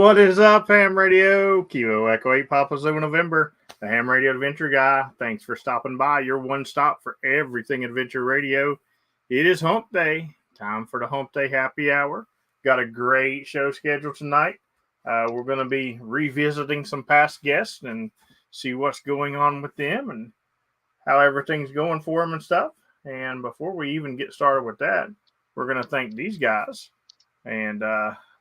What is up, Ham Radio? Kilo Echo 8 Papa Zulu November, the Ham Radio Adventure Guy. Thanks for stopping by. Your one stop for everything Adventure Radio. It is Hump Day. Time for the Hump Day Happy Hour. Got a great show scheduled tonight. We're going to be revisiting some past guests and see what's going on with them and how everything's going for them and stuff. And before we even get started with that, we're going to thank these guys. And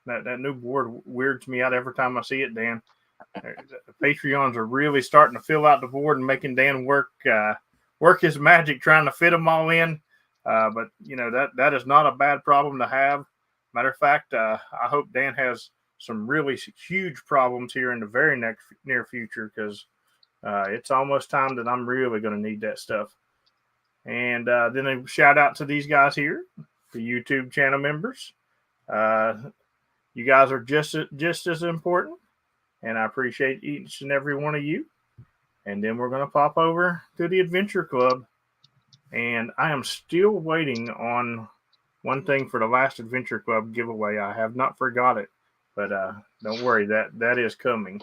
that new board weirds me out every time I see it, Dan. The Patreons are really starting to fill out the board and making Dan work his magic trying to fit them all in. But, you know, that is not a bad problem to have. Matter of fact, I hope Dan has some really huge problems here in the very near future because it's almost time that I'm really going to need that stuff. And then a shout out to these guys here, the YouTube channel members. You guys are just as important, and I appreciate each and every one of you. And then we're going to pop over to the Adventure Club. And I am still waiting on one thing for the last Adventure Club giveaway. I have not forgot it, but don't worry, that is coming.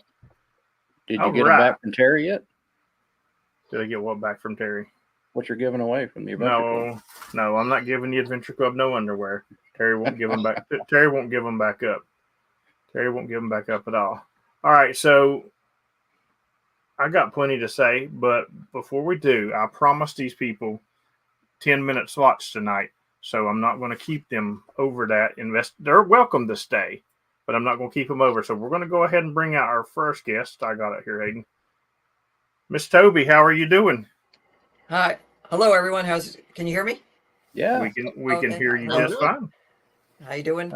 Did you get it back from Terry yet? Did I get what back from Terry? What you're giving away from the Adventure Club? No, I'm not giving the Adventure Club no underwear. Terry won't give them back. Terry won't give them back up. Terry won't give them back up at all. All right, so I got plenty to say, but before we do, I promised these people 10-minute slots tonight, so I'm not going to keep them over that. They're welcome to stay, but I'm not going to keep them over. So we're going to go ahead and bring out our first guest. I got it here, Hayden. Miss Toby, how are you doing? Hi. Hello, everyone. Can you hear me? Yeah. We can hear you just fine. How you doing?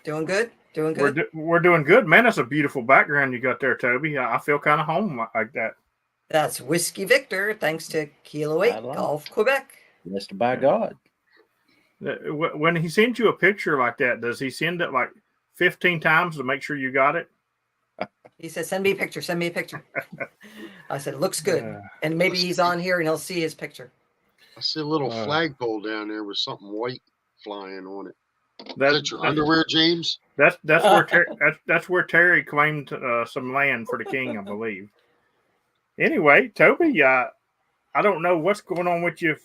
Doing good? Doing good? We're doing good. Man, that's a beautiful background you got there, Toby. I feel kind of home like that. That's Whiskey Victor, thanks to Kilo 8 Golf Quebec. Mr. By God. When he sends you a picture like that, does he send it like 15 times to make sure you got it? He said, send me a picture. Send me a picture. I said, looks good. And maybe he's on here and he'll see his picture. I see a little flagpole down there with something white flying on it. Is That's that your underwear, James? That's where Terry claimed some land for the king, I believe. Anyway, Toby, I don't know what's going on with you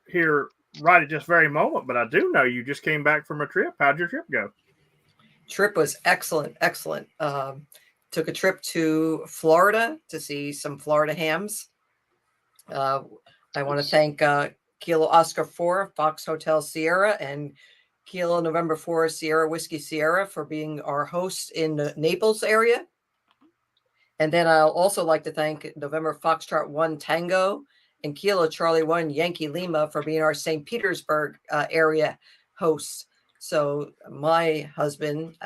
here right at this very moment, but I do know you just came back from a trip. How'd your trip go? Trip was excellent. Took a trip to Florida to see some Florida hams. I want to thank Kilo Oscar 4, Fox Hotel Sierra, and Kilo November 4, Sierra Whiskey Sierra for being our hosts in the Naples area. And then I'll also like to thank November Foxtrot 1 Tango and Kilo Charlie 1 Yankee Lima for being our St. Petersburg area hosts. So my husband,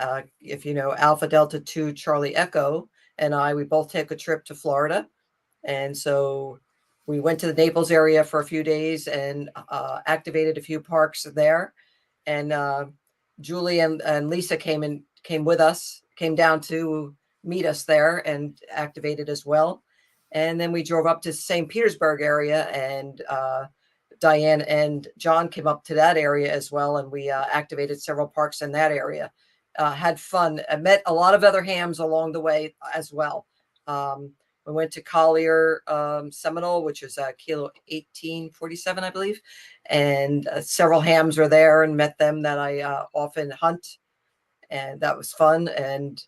if you know, Alpha Delta 2 Charlie Echo, and we both took a trip to Florida. And so we went to the Naples area for a few days and activated a few parks there. And Julie and Lisa came with us, came down to meet us there and activated as well. And then we drove up to St. Petersburg area, and Diane and John came up to that area as well. And we activated several parks in that area. Had fun. I met a lot of other hams along the way as well. We went to Collier Seminole, which is Kilo 1847, I believe. And several hams were there and met them that I often hunt. And that was fun. And,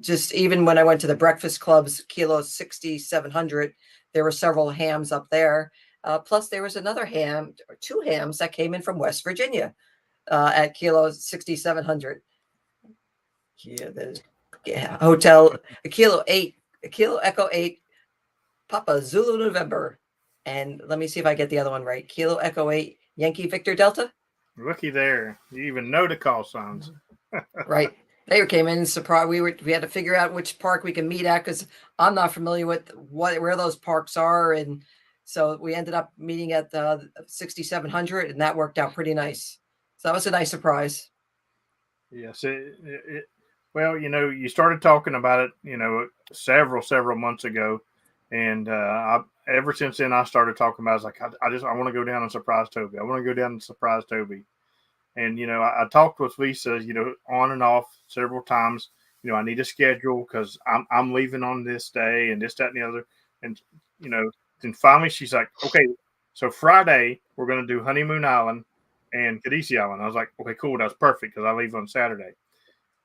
just even when I went to the breakfast clubs, Kilo 6700, there were several hams up there. Plus, there was another ham, or two hams that came in from West Virginia at Kilo 6700. Hotel, Kilo Echo 8, Papa Zulu November. And let me see if I get the other one right. Kilo Echo 8, Yankee Victor Delta. Looky there. You even know the call signs. Right. They came in surprised. We had to figure out which park we can meet at because I'm not familiar with where those parks are. And so we ended up meeting at the 6700, and that worked out pretty nice. So that was a nice surprise. Yes. Well, you started talking about it, several months ago. And ever since then, I started talking about it. I was like, I want to go down and surprise Toby. I want to go down and surprise Toby. And I talked with Lisa, on and off several times. I need a schedule because I'm leaving on this day and this, that, and the other. And then finally she's like, okay, so Friday we're going to do Honeymoon Island and Kadesi Island. I was like, okay, cool, that's perfect because I leave on Saturday.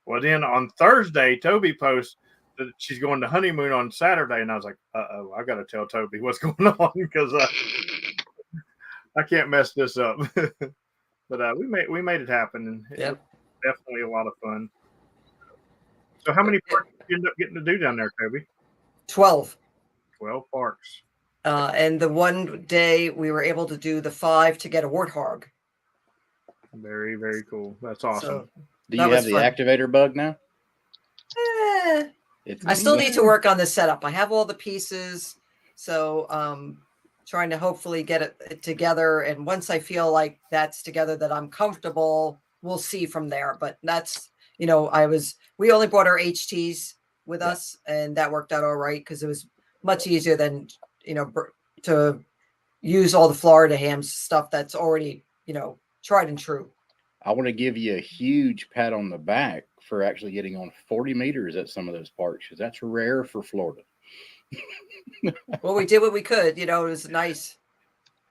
Well, then on Thursday, Toby posts that she's going to honeymoon on Saturday, and I was like, uh-oh, I got to tell Toby what's going on because I can't mess this up. But we made it happen, and it was definitely a lot of fun. So how many parks did you end up getting to do down there, Toby? 12. 12 parks. And the one day we were able to do the 5 to get a warthog. Very, very cool. That's awesome. So, do you have the activator bug now? I still need to work on the setup. I have all the pieces, so trying to hopefully get it together. And once I feel like that's together, that I'm comfortable, we'll see from there. But that's, we only brought our HTs with us, and that worked out all right because it was much easier than, to use all the Florida hams stuff that's already, tried and true. I want to give you a huge pat on the back for actually getting on 40 meters at some of those parks, because that's rare for Florida. Well, we did what we could. It was nice.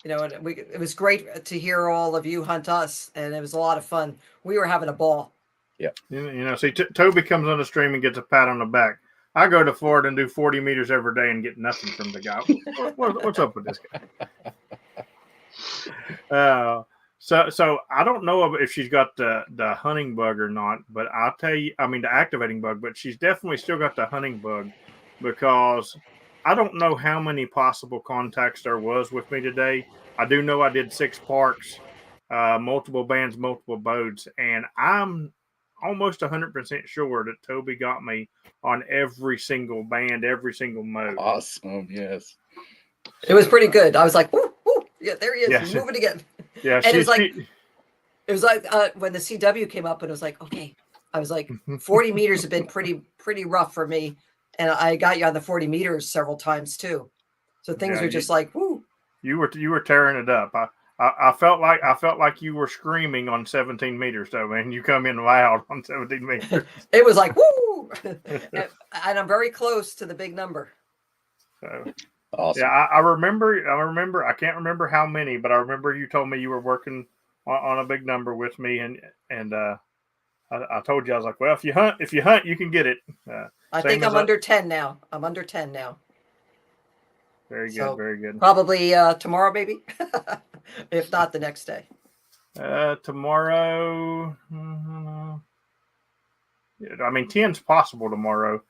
It was great to hear all of you hunt us, and it was a lot of fun. We were having a ball. Yeah. See, Toby comes on the stream and gets a pat on the back. I go to Florida and do 40 meters every day and get nothing from the guy. What's up with this guy? So I don't know if she's got the hunting bug or not, but I'll tell you, the activating bug, but she's definitely still got the hunting bug, because I don't know how many possible contacts there was with me today. I do know I did 6 parks, multiple bands, multiple boats, and I'm almost 100% sure that Toby got me on every single band, every single mode. Awesome. Yes. It was pretty good. I was like, woo, woo. Yeah, there he is. He's moving again. Yeah. And it was like when the CW came up, and it was like, okay, I was like, 40 meters have been pretty rough for me. And I got you on the 40 meters several times too. So things were just like, woo. You were tearing it up. I felt like you were screaming on 17 meters though, man. You come in loud on 17 meters. It was like, woo. And I'm very close to the big number. So awesome. Yeah, I remember. I can't remember how many, but I remember you told me you were working on a big number with me, and I told you, I was like, well, if you hunt, you can get it. I think I'm under 10 now. I'm under 10 now. Very good, so very good. Probably tomorrow, maybe. If not, the next day. Tomorrow. 10's possible tomorrow.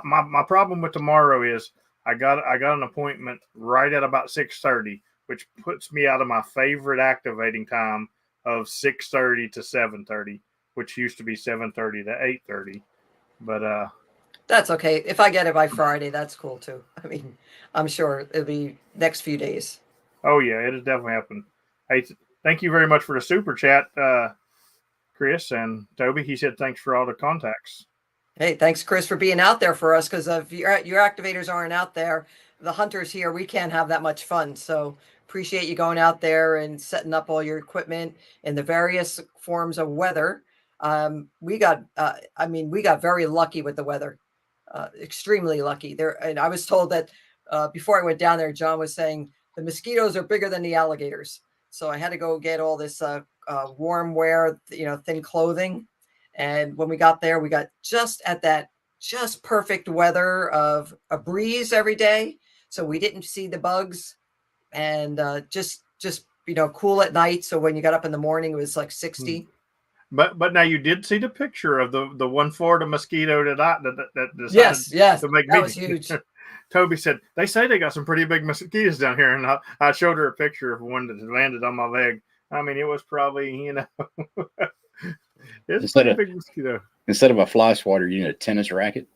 My problem with tomorrow is I got an appointment right at about 6:30, which puts me out of my favorite activating time of 6:30 to 7:30, which used to be 7:30 to 8:30. But that's okay. If I get it by Friday, that's cool too. I'm sure it'll be next few days. Oh yeah, it'll definitely happen. Hey, thank you very much for the super chat, Chris and Toby. He said thanks for all the contacts. Hey, thanks, Chris, for being out there for us, because if your activators aren't out there, the hunters here, we can't have that much fun. So appreciate you going out there and setting up all your equipment in the various forms of weather. We got very lucky with the weather, extremely lucky there. And I was told that before I went down there, John was saying the mosquitoes are bigger than the alligators. So I had to go get all this warm wear, thin clothing. And when we got there, we got just at that just perfect weather of a breeze every day. So we didn't see the bugs, and just cool at night. So when you got up in the morning, it was like 60. But now you did see the picture of the one Florida mosquito that decided yes, to make that was huge. Toby said, they say they got some pretty big mosquitoes down here. And I showed her a picture of one that landed on my leg. It was probably, it's a big mosquito. Instead of a fly swatter, you need a tennis racket.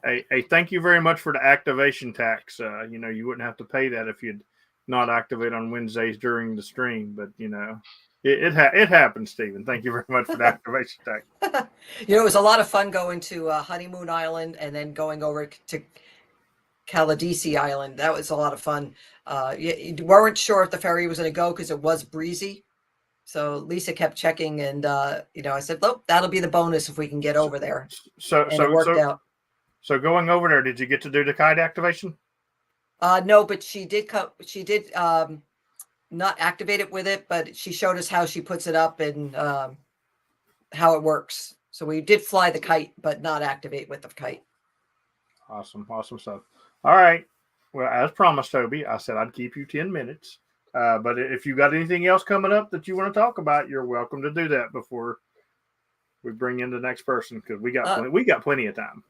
Hey, thank you very much for the activation tax. You wouldn't have to pay that if you'd not activate on Wednesdays during the stream. But, it happens, Stephen. Thank you very much for the activation tax. It was a lot of fun going to Honeymoon Island and then going over to Kadesi Island. That was a lot of fun. You weren't sure if the ferry was going to go because it was breezy. So Lisa kept checking, and I said, "Well, that'll be the bonus if we can get over there." So And it worked out. So going over there, did you get to do the kite activation? No, but she did come. She did not activate it with it, but she showed us how she puts it up and how it works. So we did fly the kite, but not activate with the kite. Awesome stuff. All right. Well, as promised, Toby, I said I'd keep you 10 minutes. But if you got anything else coming up that you want to talk about, you're welcome to do that before we bring in the next person, because we got plenty of time.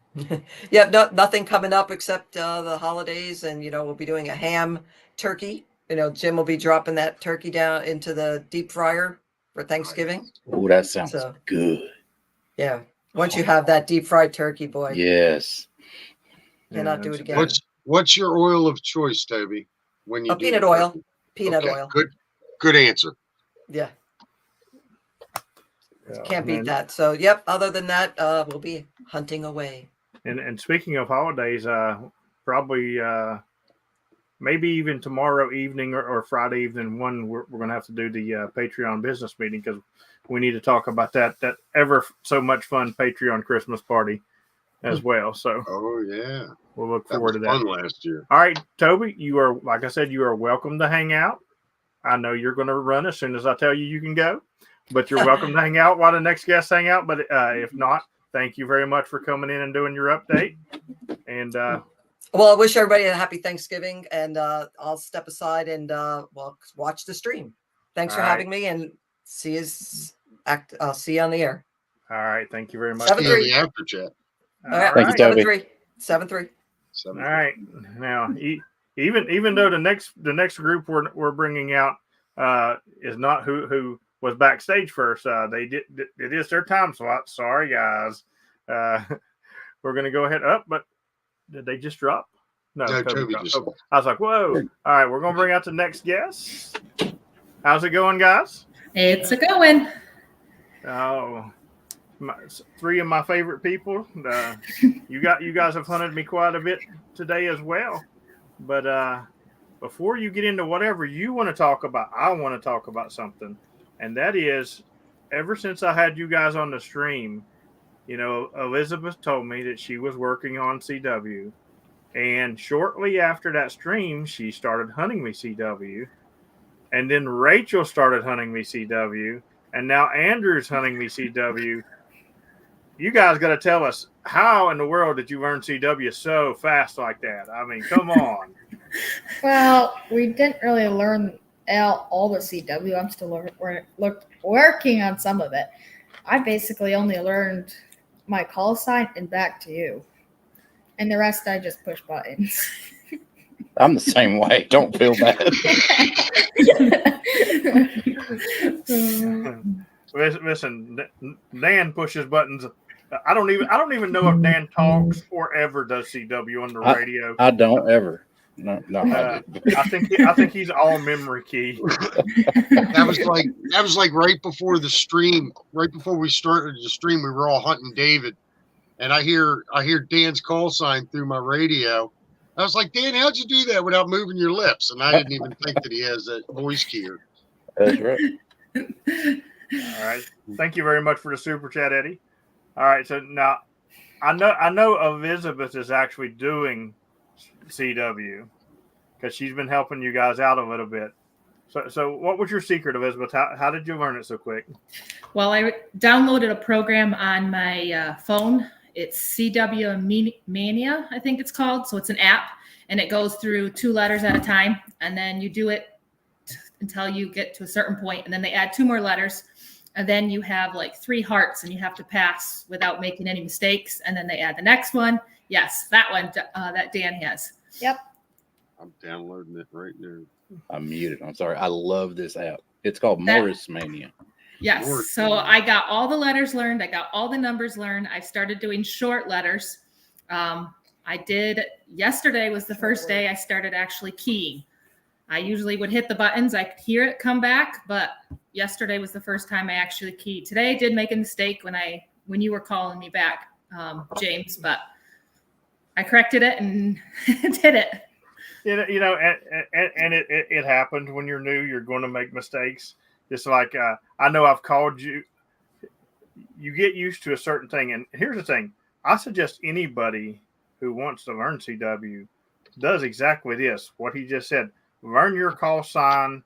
Yeah, nothing coming up except the holidays, and we'll be doing a ham turkey. Jim will be dropping that turkey down into the deep fryer for Thanksgiving. Oh, that sounds good. Yeah, once you have that deep fried turkey, boy. Yes. Cannot do it again. What's your oil of choice, Toby? When you do peanut oil. Peanut oil. Good answer. Yeah. Can't beat that. So, yep. Other than that, we'll be hunting away. And speaking of holidays, probably maybe even tomorrow evening or Friday evening, we're going to have to do the Patreon business meeting, because we need to talk about that ever so much fun Patreon Christmas party as well. So, yeah, we'll look forward to that. Fun last year. All right, Toby, you are, like I said, you are welcome to hang out. I know you're going to run as soon as I tell you can go, but you're welcome to hang out while the next guests hang out. But if not, thank you very much for coming in and doing your update. And well, I wish everybody a happy Thanksgiving, and I'll step aside and watch the stream. Thanks for having me, and I'll see you on the air. All right, thank you very much. 7-3 after chat. All right, thank you, Toby. 7-3. All right, now even though the next group we're bringing out is not who was backstage first, it is their time slot. Sorry, guys. We're gonna go ahead up, but did they just drop? No, Toby just dropped. I was like, whoa. All right, we're gonna bring out the next guest. How's it going, guys? It's a going. Oh. Three of my favorite people. You guys have hunted me quite a bit today as well. But before you get into whatever you want to talk about, I want to talk about something, and that is, ever since I had you guys on the stream, Elizabeth told me that she was working on CW, and shortly after that stream, she started hunting me CW, and then Rachel started hunting me CW, and now Andrew's hunting me CW. You guys got to tell us, how in the world did you learn CW so fast like that? I mean, come on. Well, we didn't really learn all the CW. I'm still working on some of it. I basically only learned my call sign and back to you. And the rest, I just push buttons. I'm the same way. Don't feel bad. Listen, Dan pushes buttons. I don't even know if Dan talks or ever does CW on the radio. I don't ever. No. I think he's all memory key. That was like right before the stream. Right before we started the stream, we were all hunting David, and I hear Dan's call sign through my radio. I was like, Dan, how'd you do that without moving your lips? And I didn't even think that he has that voice keyer. That's right. All right. Thank you very much for the super chat, Eddie. All right. So now I know Elizabeth is actually doing CW because she's been helping you guys out a little bit. So what was your secret, Elizabeth? How did you learn it so quick? Well, I downloaded a program on my phone. It's CW Mania, I think it's called. So it's an app, and it goes through 2 letters at a time, and then you do it until you get to a certain point, and then they add 2 more letters, and then you have like 3 hearts, and you have to pass without making any mistakes, and then they add the next one. Yes, that one that Dan has. Yep. I'm downloading it right now. I'm muted. I'm sorry. I love this app. It's called Morris Mania. Yes. So I got all the letters learned. I got all the numbers learned. I started doing short letters. Yesterday was the first day I started actually keying. I usually would hit the buttons. I could hear it come back, but yesterday was the first time I actually keyed. Today I did make a mistake when you were calling me back, James, but I corrected it and did it. And it happens when you're new. You're going to make mistakes. Just like I know I've called you. You get used to a certain thing, and here's the thing: I suggest anybody who wants to learn CW does exactly this. What he just said: learn your call sign,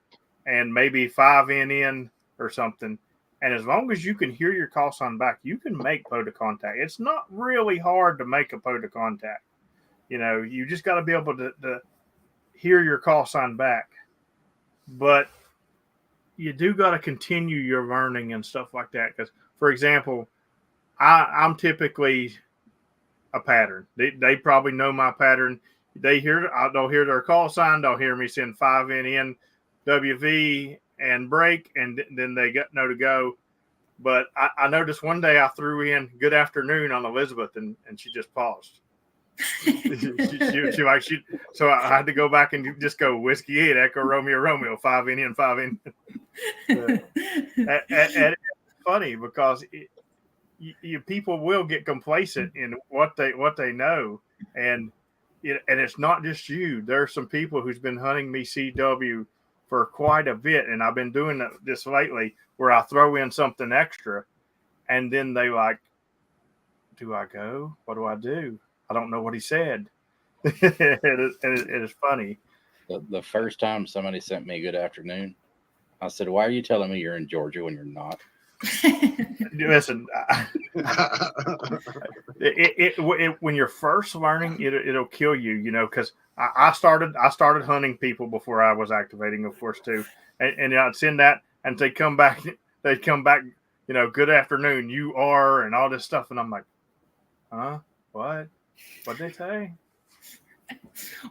and maybe 5 in or something. And as long as you can hear your call sign back, you can make POTA contact. It's not really hard to make a POTA contact. You just got to be able to hear your call sign back. But you do got to continue your learning and stuff like that. Because, for example, I'm typically a pattern. They probably know my pattern. They'll hear their call sign. They'll hear me send 5 in, WV, and break, and then they know to go. But I noticed one day I threw in good afternoon on Elizabeth, and she just paused. So I had to go back and just go Whiskey 8, Echo Romeo, 5 in, 5 in. And it's funny because people will get complacent in what they know, and it's not just you. There's some people who's been hunting me CW for quite a bit, and I've been doing this lately where I throw in something extra, and then they like, do I go? What do I do? I don't know what he said. It is funny. The first time somebody sent me good afternoon, I said, why are you telling me you're in Georgia when you're not? Listen, when you're first learning, it'll kill you, because I started hunting people before I was activating, of course, too. And I'd send that, and they'd come back, good afternoon, you are, and all this stuff. And I'm like, huh? What? What'd they say?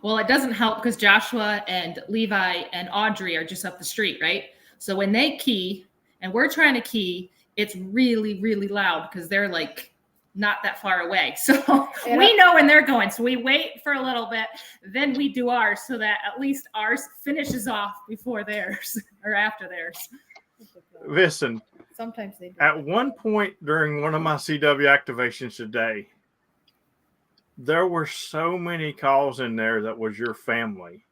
Well, it doesn't help because Joshua and Levi and Audrey are just up the street, right? So when they key and we're trying to key, it's really, really loud because they're like not that far away. So we know when they're going. So we wait for a little bit, then we do ours so that at least ours finishes off before theirs or after theirs. Listen, sometimes they do. At one point during one of my CW activations today, there were so many calls in there that was your family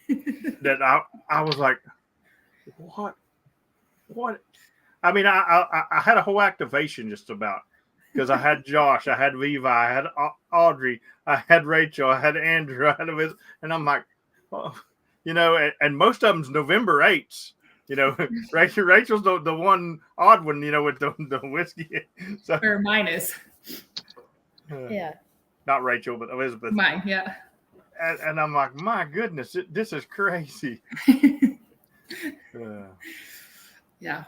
that I was like, what? I mean, I had a whole activation just about because I had Josh, I had Levi, I had Audrey, I had Rachel, I had Andrew, I had Elizabeth, and I'm like, well, and most of them's November 8ths. Rachel's the one odd one, with the whiskey. So, or mine is. Yeah. Not Rachel, but Elizabeth. Mine, yeah. And I'm like, my goodness, this is crazy. Yeah.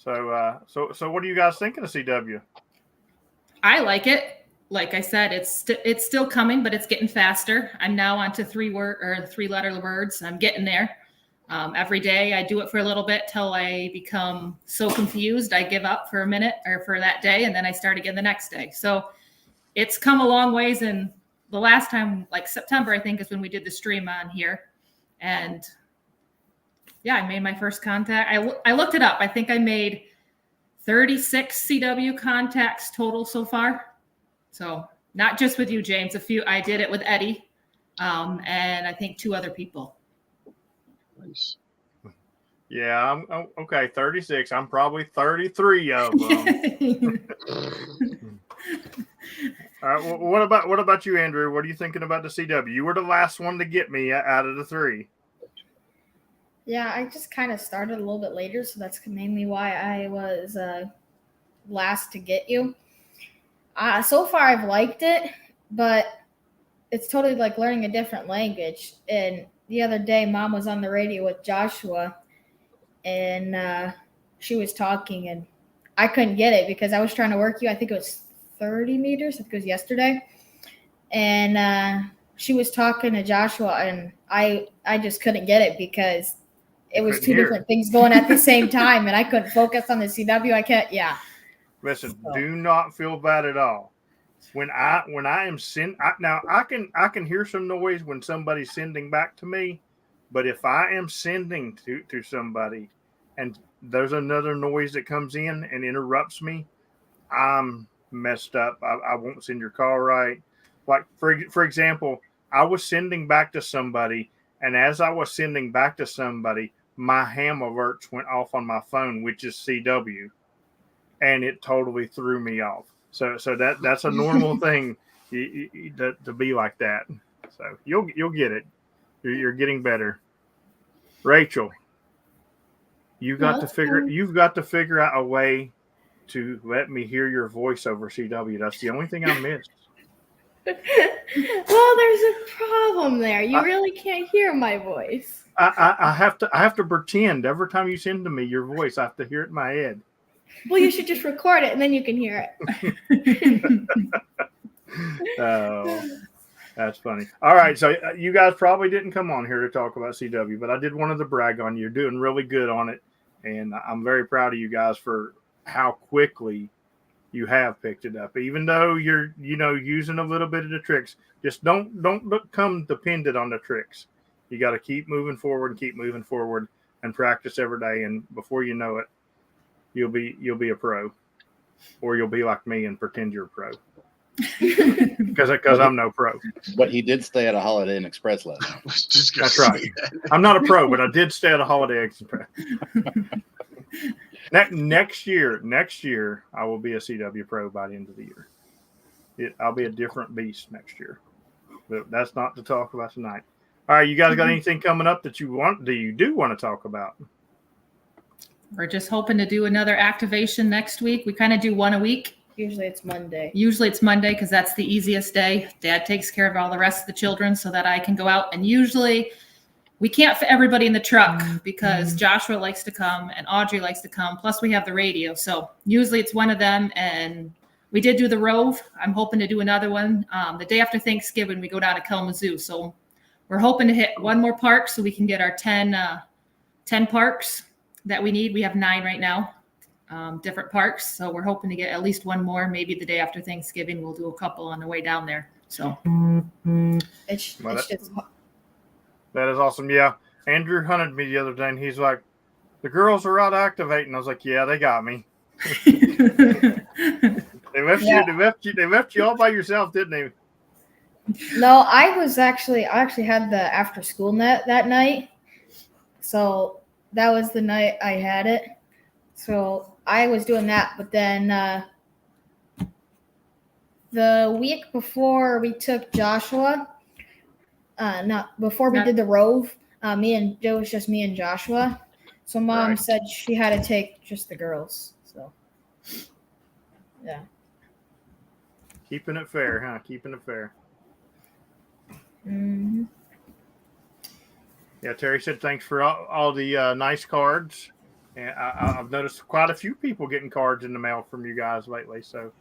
So what are you guys thinking of CW? I like it. Like I said, it's still coming, but it's getting faster. I'm now onto 3-letter words. I'm getting there. Every day I do it for a little bit till I become so confused I give up for a minute or for that day, and then I start again the next day. So it's come a long ways. And the last time, like September, I think, is when we did the stream on here. And yeah, I made my first contact. I looked it up. I think I made 36 CW contacts total so far. So not just with you, James. A few. I did it with Eddie, and I think 2 other people. Nice. Yeah, I'm okay. 36. I'm probably 33 of them. All right. Well, what about you, Andrew? What are you thinking about the CW? You were the last one to get me out of the 3. Yeah, I just kind of started a little bit later, so that's mainly why I was last to get you. So far, I've liked it, but it's totally like learning a different language. And the other day, Mom was on the radio with Joshua, and she was talking, and I couldn't get it because I was trying to work you. I think it was 30 meters. I think it was yesterday. And she was talking to Joshua, and I just couldn't get it because it was 2 different things going at the same time, and I couldn't focus on the CW. I can't. Yeah. Listen, do not feel bad at all. When I am now I can hear some noise when somebody's sending back to me, but if I am sending to somebody and there's another noise that comes in and interrupts me, I'm messed up. I won't send your call right. Like for example, I was sending back to somebody, and as I was sending back to somebody, my ham alerts went off on my phone, which is CW, and it totally threw me off. So that's a normal thing to be like that. So you'll get it. You're getting better. Rachel, you've got to figure out a way to let me hear your voice over CW. That's the only thing I missed. Well, there's a problem there. You really can't hear my voice. I have to pretend every time you send to me your voice. I have to hear it in my head. Well, you should just record it and then you can hear it. Oh, that's funny. All right, so you guys probably didn't come on here to talk about CW, but I did wanted to brag on you. You're doing really good on it, and I'm very proud of you guys for how quickly you have picked it up. Even though you're using a little bit of the tricks, just don't become dependent on the tricks. You got to keep moving forward, and practice every day. And before you know it, you'll be a pro, or you'll be like me and pretend you're a pro. Because I'm no pro. But he did stay at a Holiday Inn Express last night. That's right. I'm not a pro, but I did stay at a Holiday Inn Express. Next year, I will be a CW pro by the end of the year. I'll be a different beast next year. But that's not to talk about tonight. All right, you guys got anything coming up that you do want to talk about? We're just hoping to do another activation next week. We kind of do one a week. Usually it's Monday because that's the easiest day. Dad takes care of all the rest of the children so that I can go out. And usually we can't fit everybody in the truck because Joshua likes to come and Audrey likes to come. Plus we have the radio. So usually it's one of them. And we did do the Rove. I'm hoping to do another one. The day after Thanksgiving, we go down to Kalamazoo. So we're hoping to hit one more park so we can get our 10 parks that we need. We have 9 right now. Different parks, so we're hoping to get at least one more. Maybe the day after Thanksgiving we'll do a couple on the way down there. So it's just that is awesome. Yeah, Andrew hunted me the other day and he's like, the girls are out activating. I was like, yeah, they got me. They left you all by yourself, didn't they? No, I actually had the after school net that night, so that was the night I had it. So I was doing that, but then the week before we took Joshua, before we did the Rove, it was just me and Joshua. So Mom said she had to take just the girls. So yeah, keeping it fair, huh? Keeping it fair. Mm-hmm. Yeah, Terry said thanks for all the nice cards. And I've noticed quite a few people getting cards in the mail from you guys lately. So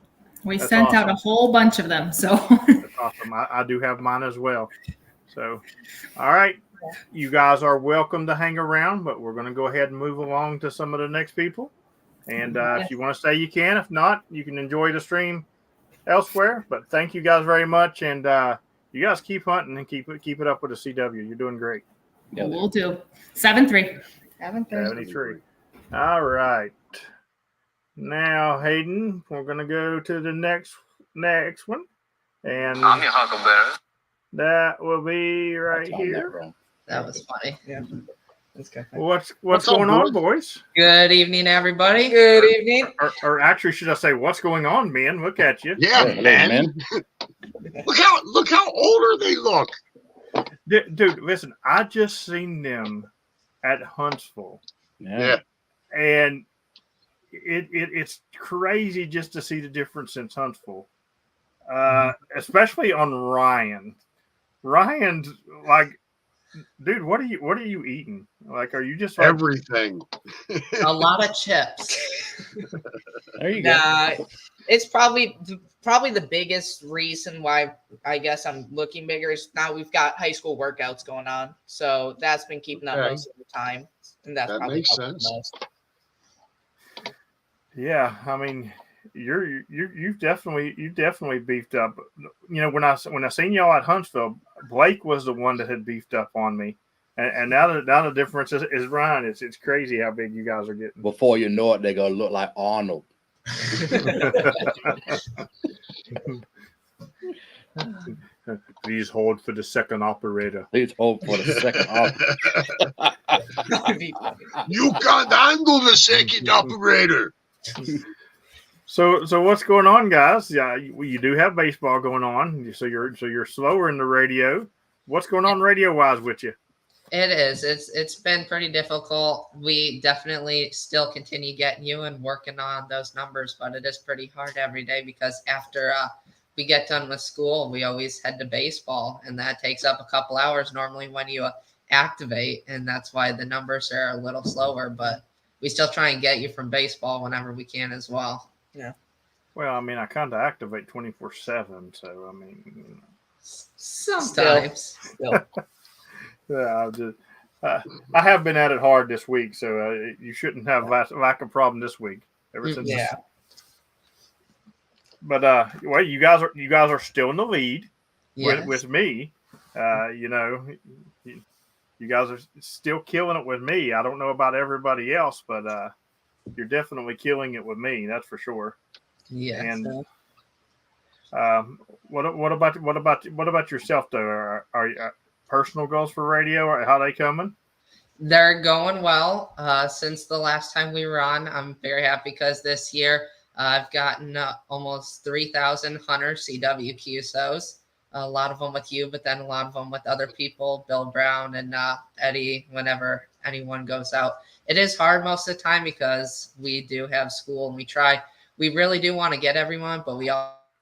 we sent out a whole bunch of them. So that's awesome. I do have mine as well. So, all right. You guys are welcome to hang around, but we're going to go ahead and move along to some of the next people. And if you want to stay, you can. If not, you can enjoy the stream elsewhere. But thank you guys very much. And you guys keep hunting and keep it up with the CW. You're doing great. Yeah, we'll do. 7-3. 73. All right. Now, Hayden, we're going to go to the next one. And I'm your huckleberry. That will be right here. That was funny. Yeah. That's good. What's going on, boys? Good evening, everybody. Good evening. Or actually, should I say, what's going on, man? Look at you. Yeah, man. Look how older they look. Dude, listen, I just seen them at Huntsville. Yeah. And it's crazy just to see the difference since Huntsville. Especially on Ryan. Ryan's like, dude, what are you eating? Like, are you just like everything? A lot of chips. There you go. It's probably the biggest reason why I guess I'm looking bigger is now we've got high school workouts going on, so that's been keeping up most of the time, and that makes sense. Yeah, I mean, you've definitely beefed up. You know, when I seen y'all at Huntsville, Blake was the one that had beefed up on me, and now the difference is Ryan. It's crazy how big you guys are getting. Before you know it, they're gonna look like Arnold. Please hold for the second operator. Please hold for the second operator. You can't handle the second operator. So what's going on, guys? Yeah, you do have baseball going on, so you're slower in the radio. What's going on radio wise with you? It is. It's been pretty difficult. We definitely still continue getting you and working on those numbers, but it is pretty hard every day because after we get done with school, we always head to baseball, and that takes up a couple hours normally when you activate, and that's why the numbers are a little slower. But we still try and get you from baseball whenever we can as well. Yeah. Well, I mean, I kind of activate 24/7, so I mean, Sometimes. Still. yeah, I have been at it hard this week, so you shouldn't have lack of problem this week. Ever since, Yeah. But well, you guys are still in the lead Yes. with me. You know, you guys are still killing it with me. I don't know about everybody else, but you're definitely killing it with me. That's for sure. Yes. And what about yourself though? Are you, personal goals for radio? Or how they coming? They're going well. Since the last time we were on, I'm very happy because this year I've gotten almost 3,000 Hunter CW QSOs. A lot of them with you, but then a lot of them with other people, Bill Brown and Eddie, whenever anyone goes out. It is hard most of the time because we do have school and we really do want to get everyone, but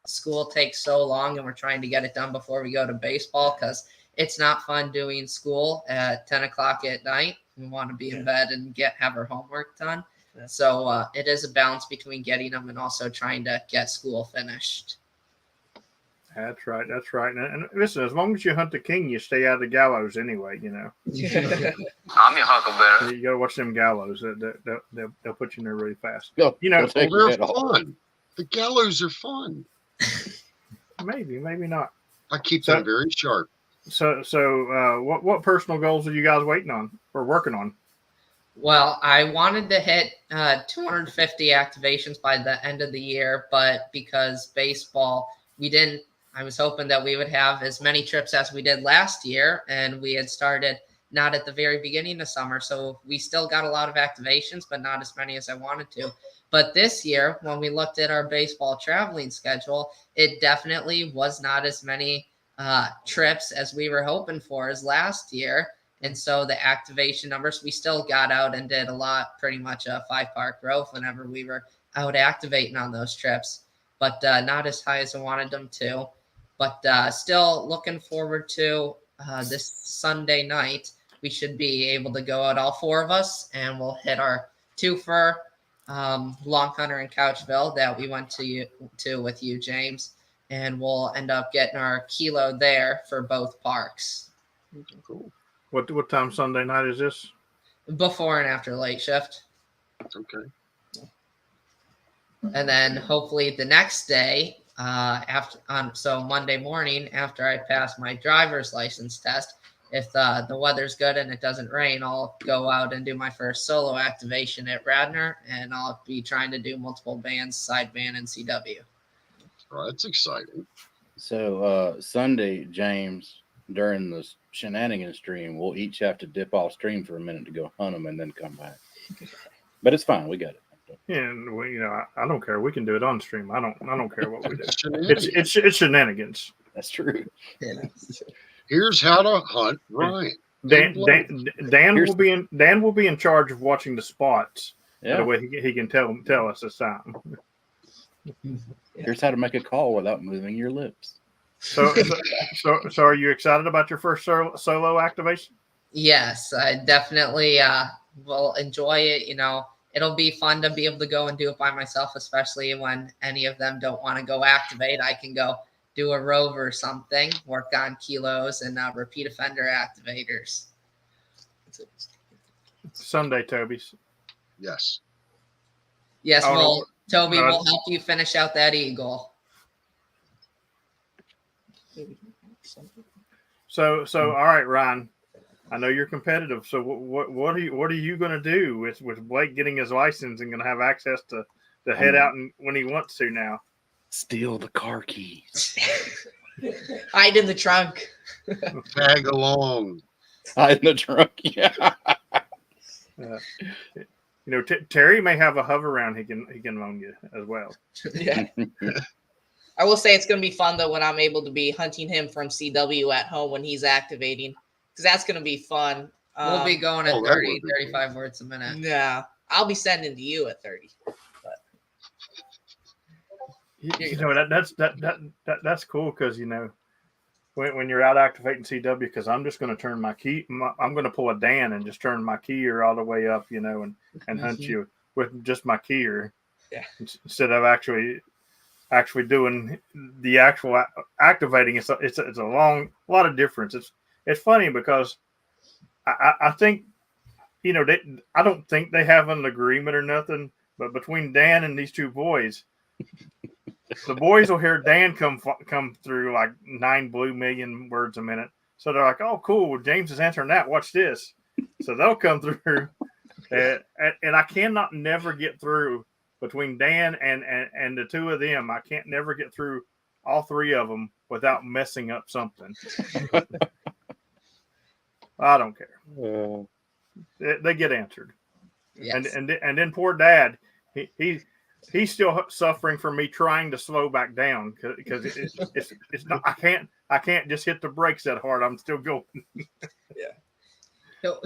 school takes so long and we're trying to get it done before we go to baseball because it's not fun doing school at 10 o'clock at night. We want to be in bed and have our homework done. Yeah. So it is a balance between getting them and also trying to get school finished. That's right. And listen, as long as you hunt the king, you stay out of the gallows anyway. You know. I'm your huckleberry. You gotta watch them gallows. They'll put you in there really fast. Go, You know, go take your They're head off. fun. The gallows are fun. maybe not. I keep So- them very sharp. So what personal goals are you guys waiting on or working on? Well, I wanted to hit 250 activations by the end of the year, but because baseball, I was hoping that we would have as many trips as we did last year, and we had started not at the very beginning of summer. So we still got a lot of activations, but not as many as I wanted to. But this year, when we looked at our baseball traveling schedule, it definitely was not as many trips as we were hoping for as last year. And so the activation numbers, we still got out and did a lot, pretty much a 5-park growth whenever we were out activating on those trips, but not as high as I wanted them to. But still looking forward to this Sunday night. We should be able to go out, all 4 of us, and we'll hit our 2 for Long Hunter and Couchville that we went to with you, James. And we'll end up getting our kilo there for both parks. Cool. What time Sunday night is this? Before and after late shift. Okay. And then hopefully the next day, so Monday morning after I pass my driver's license test, if the weather's good and it doesn't rain, I'll go out and do my first solo activation at Radnor, and I'll be trying to do multiple bands, sideband and CW. Oh, that's exciting. So Sunday, James, during the shenanigans stream, we'll each have to dip off stream for a minute to go hunt them and then come back. But it's fine. We got it. And I don't care. We can do it on stream. I don't care what we do. Shenanigans. It's shenanigans. That's true. Here's how to hunt Ryan. Dan will be in charge of watching the spots. Yeah. That way he can tell us this time. Here's how to make a call without moving your lips. So are you excited about your first solo activation? Yes, I definitely will enjoy it. It'll be fun to be able to go and do it by myself, especially when any of them don't want to go activate. I can go do a rove or something, work on kilos and repeat offender activators. Sunday, Toby's. Yes. Yes, Oh, well, Toby no. will help you finish out that eagle. So all right, Ryan. I know you're competitive. So what are you going to do with Blake getting his license and going to have access to head out when he wants to now? Steal the car keys. Hide in the trunk. Tag along. In the trunk. Yeah. Terry may have a hover round he can loan you as well. Yeah. I will say it's going to be fun though when I'm able to be hunting him from CW at home when he's activating, because that's going to be fun. We'll be going at that 30, would be 35 words a minute. Yeah, I'll be sending to you at 30. That's cool because when you're out activating CW, because I'm just going to turn my key. I'm going to pull a Dan and just turn my keyer all the way up, and hunt you with just my keyer. Yeah. Instead of actually doing the actual activating. It's a lot of difference. It's funny because I think I don't think they have an agreement or nothing, but between Dan and these two boys. The boys will hear Dan come through like 9 blue million words a minute. So they're like, oh, cool. James is answering that. Watch this. So they'll come through. And I cannot never get through between Dan and the two of them. I can't never get through all three of them without messing up something. I don't care. They get answered. Yes. And then poor Dad, he's still suffering from me trying to slow back down because it's not. I can't just hit the brakes that hard. I'm still going. So,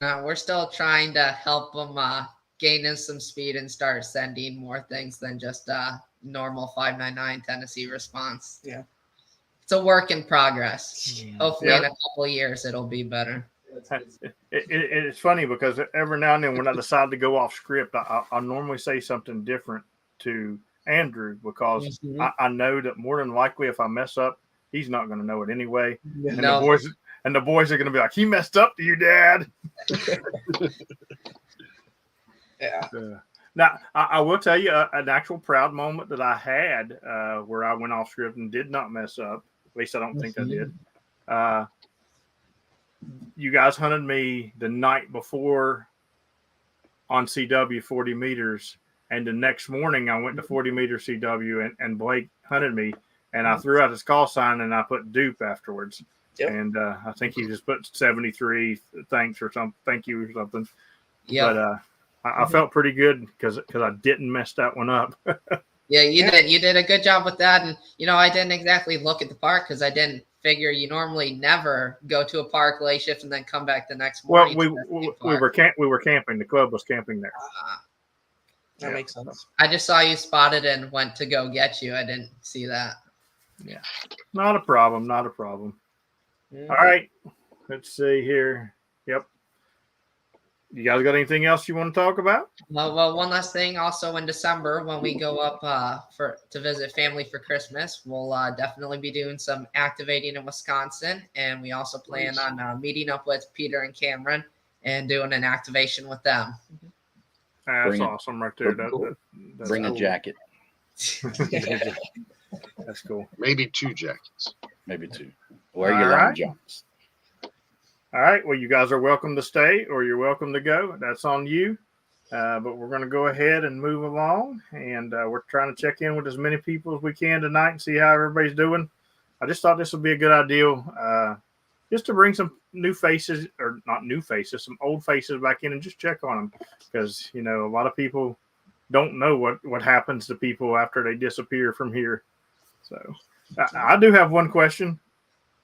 we're still trying to help them gain in some speed and start sending more things than just normal 599 Tennessee response. Yeah, it's a work in progress. Hopefully, in Yeah. a couple of years, it'll be better. It's funny because every now and then when I decide to go off script, I normally say something different to Andrew because I know that more than likely if I mess up, he's not going to know it anyway. And the boys are going to be like, he messed up to you, Dad. yeah. Now, I will tell you an actual proud moment that I had where I went off script and did not mess up. At least I don't think I did. You guys hunted me the night before on CW 40 meters. And the next morning I went to 40 meter CW and Blake hunted me and I threw out his call sign and I put dupe afterwards. Yep. And I think he just put 73 thanks or something. Thank you or something. Yeah. But I felt pretty good because I didn't mess that one up. Yeah, you did. You did a good job with that. And, I didn't exactly look at the park because I didn't figure you normally never go to a park, lay shift, and then come back the next morning. Well, we were camping. The club was camping there. That makes sense. I just saw you spotted and went to go get you. I didn't see that. Yeah, not a problem. Not a problem. All right, let's see here. Yep. You guys got anything else you want to talk about? Well, one last thing. Also in December, when we go up to visit family for Christmas, we'll definitely be doing some activating in Wisconsin, and we also plan on meeting up with Peter and Cameron and doing an activation with them. That's awesome, right there. Bring a jacket. That's cool. Maybe 2 jackets. Maybe 2. Wear your long johns. All right. Well, you guys are welcome to stay or you're welcome to go. That's on you. But we're going to go ahead and move along. And we're trying to check in with as many people as we can tonight and see how everybody's doing. I just thought this would be a good idea just to bring some new faces, or not new faces, some old faces back in and just check on them. Because, a lot of people don't know what happens to people after they disappear from here. So I do have one question.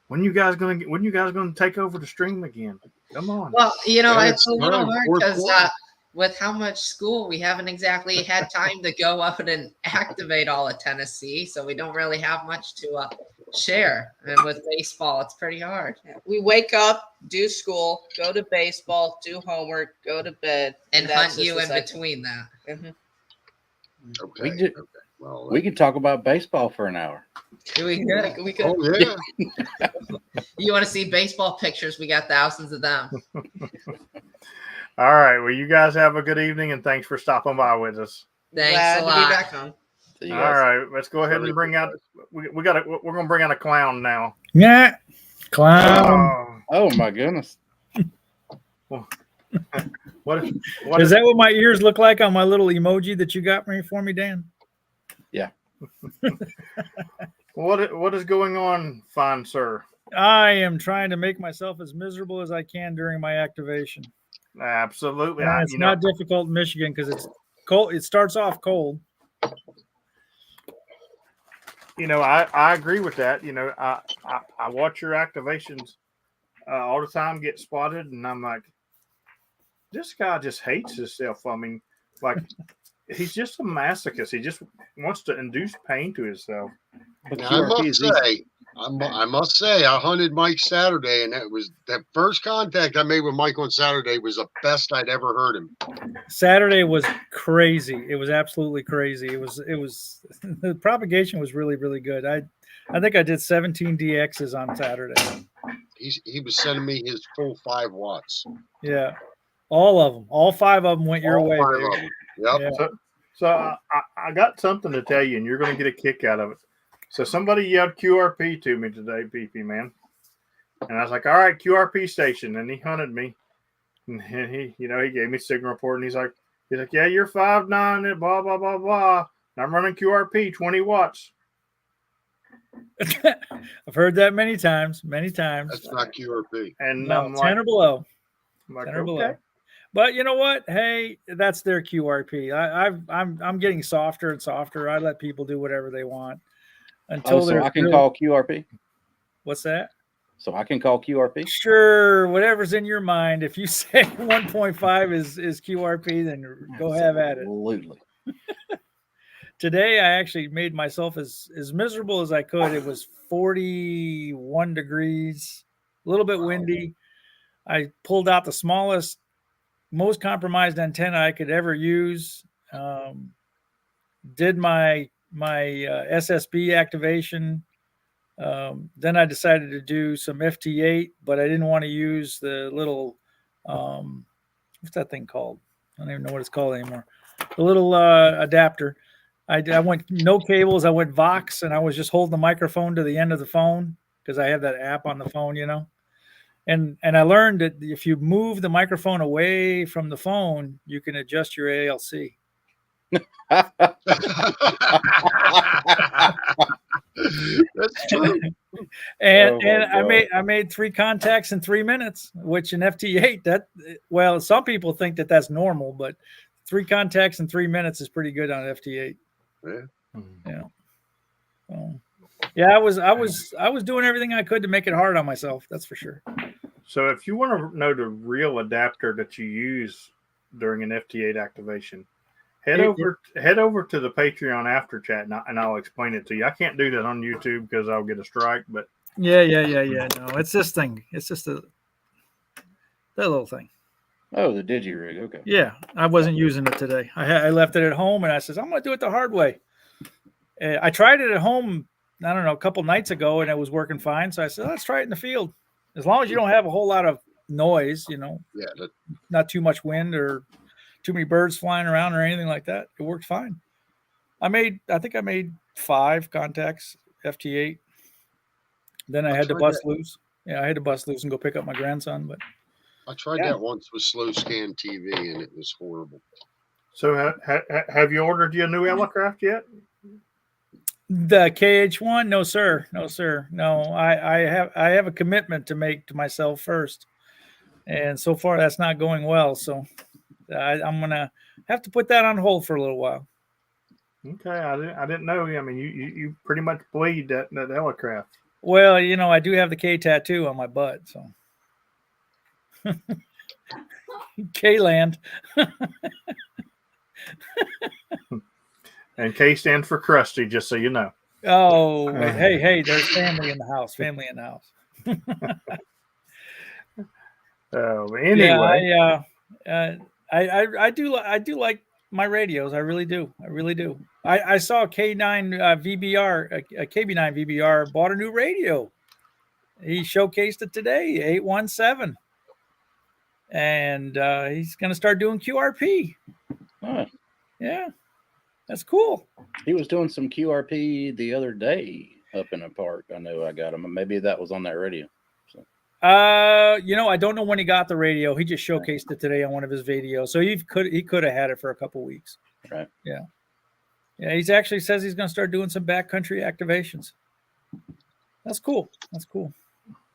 When you guys gonna take over the stream again? Come on. Well, it's a little hard because with how much school, we haven't exactly had time to go out and activate all of Tennessee, so we don't really have much to share. And with baseball, it's pretty hard. We wake up, do school, go to baseball, do homework, go to bed, and hunt you in between that. Mm-hmm. Okay. We could talk about baseball for an hour. We could. Oh, yeah. You want to see baseball pictures? We got thousands of them. All right. Well, you guys have a good evening, and thanks for stopping by with us. Thanks a lot. To be back on. All right. Let's go ahead and bring out. We're gonna bring out a clown now. Yeah, clown. Oh my goodness. What is that? What my ears look like on my little emoji that you got for me, Dan? Yeah. What is going on, fine sir? I am trying to make myself as miserable as I can during my activation. Absolutely. And it's not difficult in Michigan because it's cold. It starts off cold. I agree with that. I watch your activations all the time get spotted, and I'm like, this guy just hates himself. I mean, like, he's just a masochist. He just wants to induce pain to himself. But Now, I must say, I hunted Mike Saturday, and that first contact I made with Mike on Saturday was the best I'd ever heard him. Saturday was crazy. It was absolutely crazy. It was the propagation was really, really good. I think I did 17 DXs on Saturday. He was sending me his full 5 watts. Yeah, all of them, all 5 of them went your way. 5 of them. Yep. Yeah. So I got something to tell you, and you're going to get a kick out of it. So somebody yelled QRP to me today, PP man, and I was like, "All right, QRP station," and he hunted me, and he gave me signal report, and he's like, "Yeah, you're 5'9", and blah blah blah blah. And I'm running QRP 20 watts." I've heard that many times. That's not QRP. And no, I'm 10 or below. I'm like, 10 or okay. below. But you know what? Hey, that's their QRP. I'm getting softer and softer. I let people do whatever they want until so I can call QRP. What's that? So I can call QRP. Sure, whatever's in your mind. If you say 1.5 is QRP, then go have at it. Absolutely. Today, I actually made myself as miserable as I could. It was 41 degrees, a little bit windy. I pulled out the smallest, most compromised antenna I could ever use. Did my SSB activation. Then I decided to do some FT8, but I didn't want to use the little, what's that thing called? I don't even know what it's called anymore. The little adapter. I went no cables. I went Vox, and I was just holding the microphone to the end of the phone because I have that app on the phone, And I learned that if you move the microphone away from the phone, you can adjust your ALC. That's true. And I made 3 contacts in 3 minutes, which in FT8 some people think that that's normal, but 3 contacts in 3 minutes is pretty good on FT8. Yeah. Yeah. I was doing everything I could to make it hard on myself. That's for sure. So if you want to know the real adapter that you use during an FT8 activation, head over to the Patreon after chat, and I'll explain it to you. I can't do that on YouTube because I'll get a strike. But yeah. No, it's this thing. It's just that little thing. Oh, the digi-rig. Okay. Yeah, I wasn't using it today. I left it at home, and I says I'm going to do it the hard way. I tried it at home. I don't know, a couple nights ago, and it was working fine. So I said, let's try it in the field. As long as you don't have a whole lot of noise, Yeah. Not too much wind or too many birds flying around or anything like that. It worked fine. I think I made 5 contacts, FT8. Then I had to bust loose. Yeah, I had to bust loose and go pick up my grandson. But I tried that once with Slow Scan TV, and it was horrible. So have you ordered your new Elecraft yet? The KH1? No, sir. No, I have a commitment to make to myself first. And so far that's not going well. So I'm going to have to put that on hold for a little while. Okay. I didn't know. I mean, you pretty much bleed that Elecraft. Well, I do have the K tattoo on my butt. So K-land. And K stands for crusty, just so you know. Oh, hey, there's family in the house. Anyway. Yeah, I do like my radios. I really do. I saw K9 VBR, a KB9 VBR bought a new radio. He showcased it today, 817. And he's going to start doing QRP. Huh. Yeah, that's cool. He was doing some QRP the other day up in a park. I know I got him. Maybe that was on that radio. So. I don't know when he got the radio. He just showcased it today on one of his videos. So he could have had it for a couple weeks. Right. Yeah. Yeah, he's actually says he's going to start doing some backcountry activations. That's cool.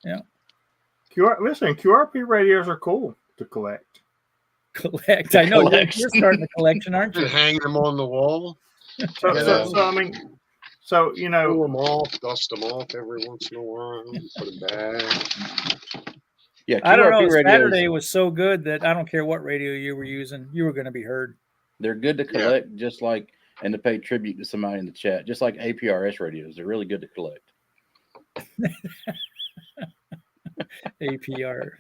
Yeah. QRP radios are cool to collect. Collect. I know you're Collection. starting a collection, aren't you? And hang them on the wall. So, You so, know. so I mean, so you know, Pull them off, dust them off every once in a while, put them back. Yeah, I don't QRP know. radios, Saturday was so good that I don't care what radio you were using, you were going to be heard. they're good to collect, just like, and to pay tribute to somebody in the chat, just like APRS radios. They're really good to collect. APR.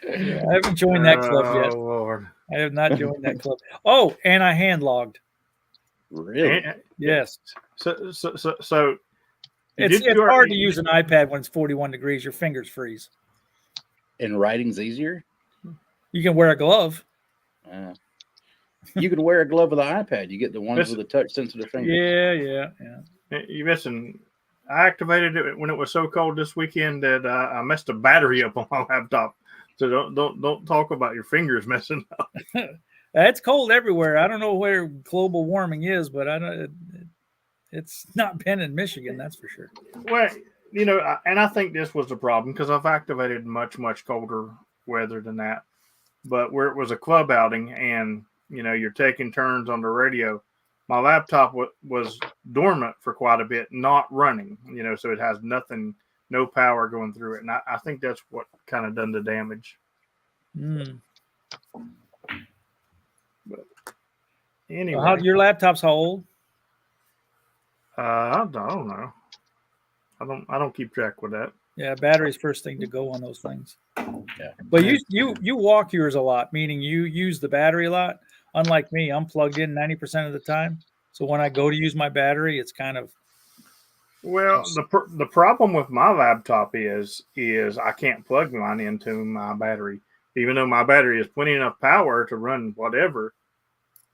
Yeah, I haven't joined that club yet. Oh Lord. I have not joined that club. Oh, and I hand logged. Really? And- Yes. So It's did you hard already- to use an iPad when it's 41 degrees. Your fingers freeze. And writing's easier? You can wear a glove. You could wear a glove with an iPad. You get the ones Listen. with the touch sensitive fingers. Yeah. You listen. I activated it when it was so cold this weekend that I messed a battery up on my laptop. So don't talk about your fingers messing up. It's cold everywhere. I don't know where global warming is, but I know it's not been in Michigan, that's for sure. Well, you know, and I think this was the problem because I've activated much colder weather than that. But where it was a club outing and you know you're taking turns on the radio, my laptop was dormant for quite a bit, not running. You know, so it has nothing, no power going through it, and I think that's what kind of done the damage. Mm. But anyway, So your laptop's how old? I don't know. I don't keep track with that. Yeah, battery's first thing to go on those things. Yeah. But you walk yours a lot, meaning you use the battery a lot. Unlike me, I'm plugged in 90% of the time. So when I go to use my battery, it's kind of Well, the problem with my laptop is I can't plug mine into my battery, even though my battery has plenty enough power to run whatever.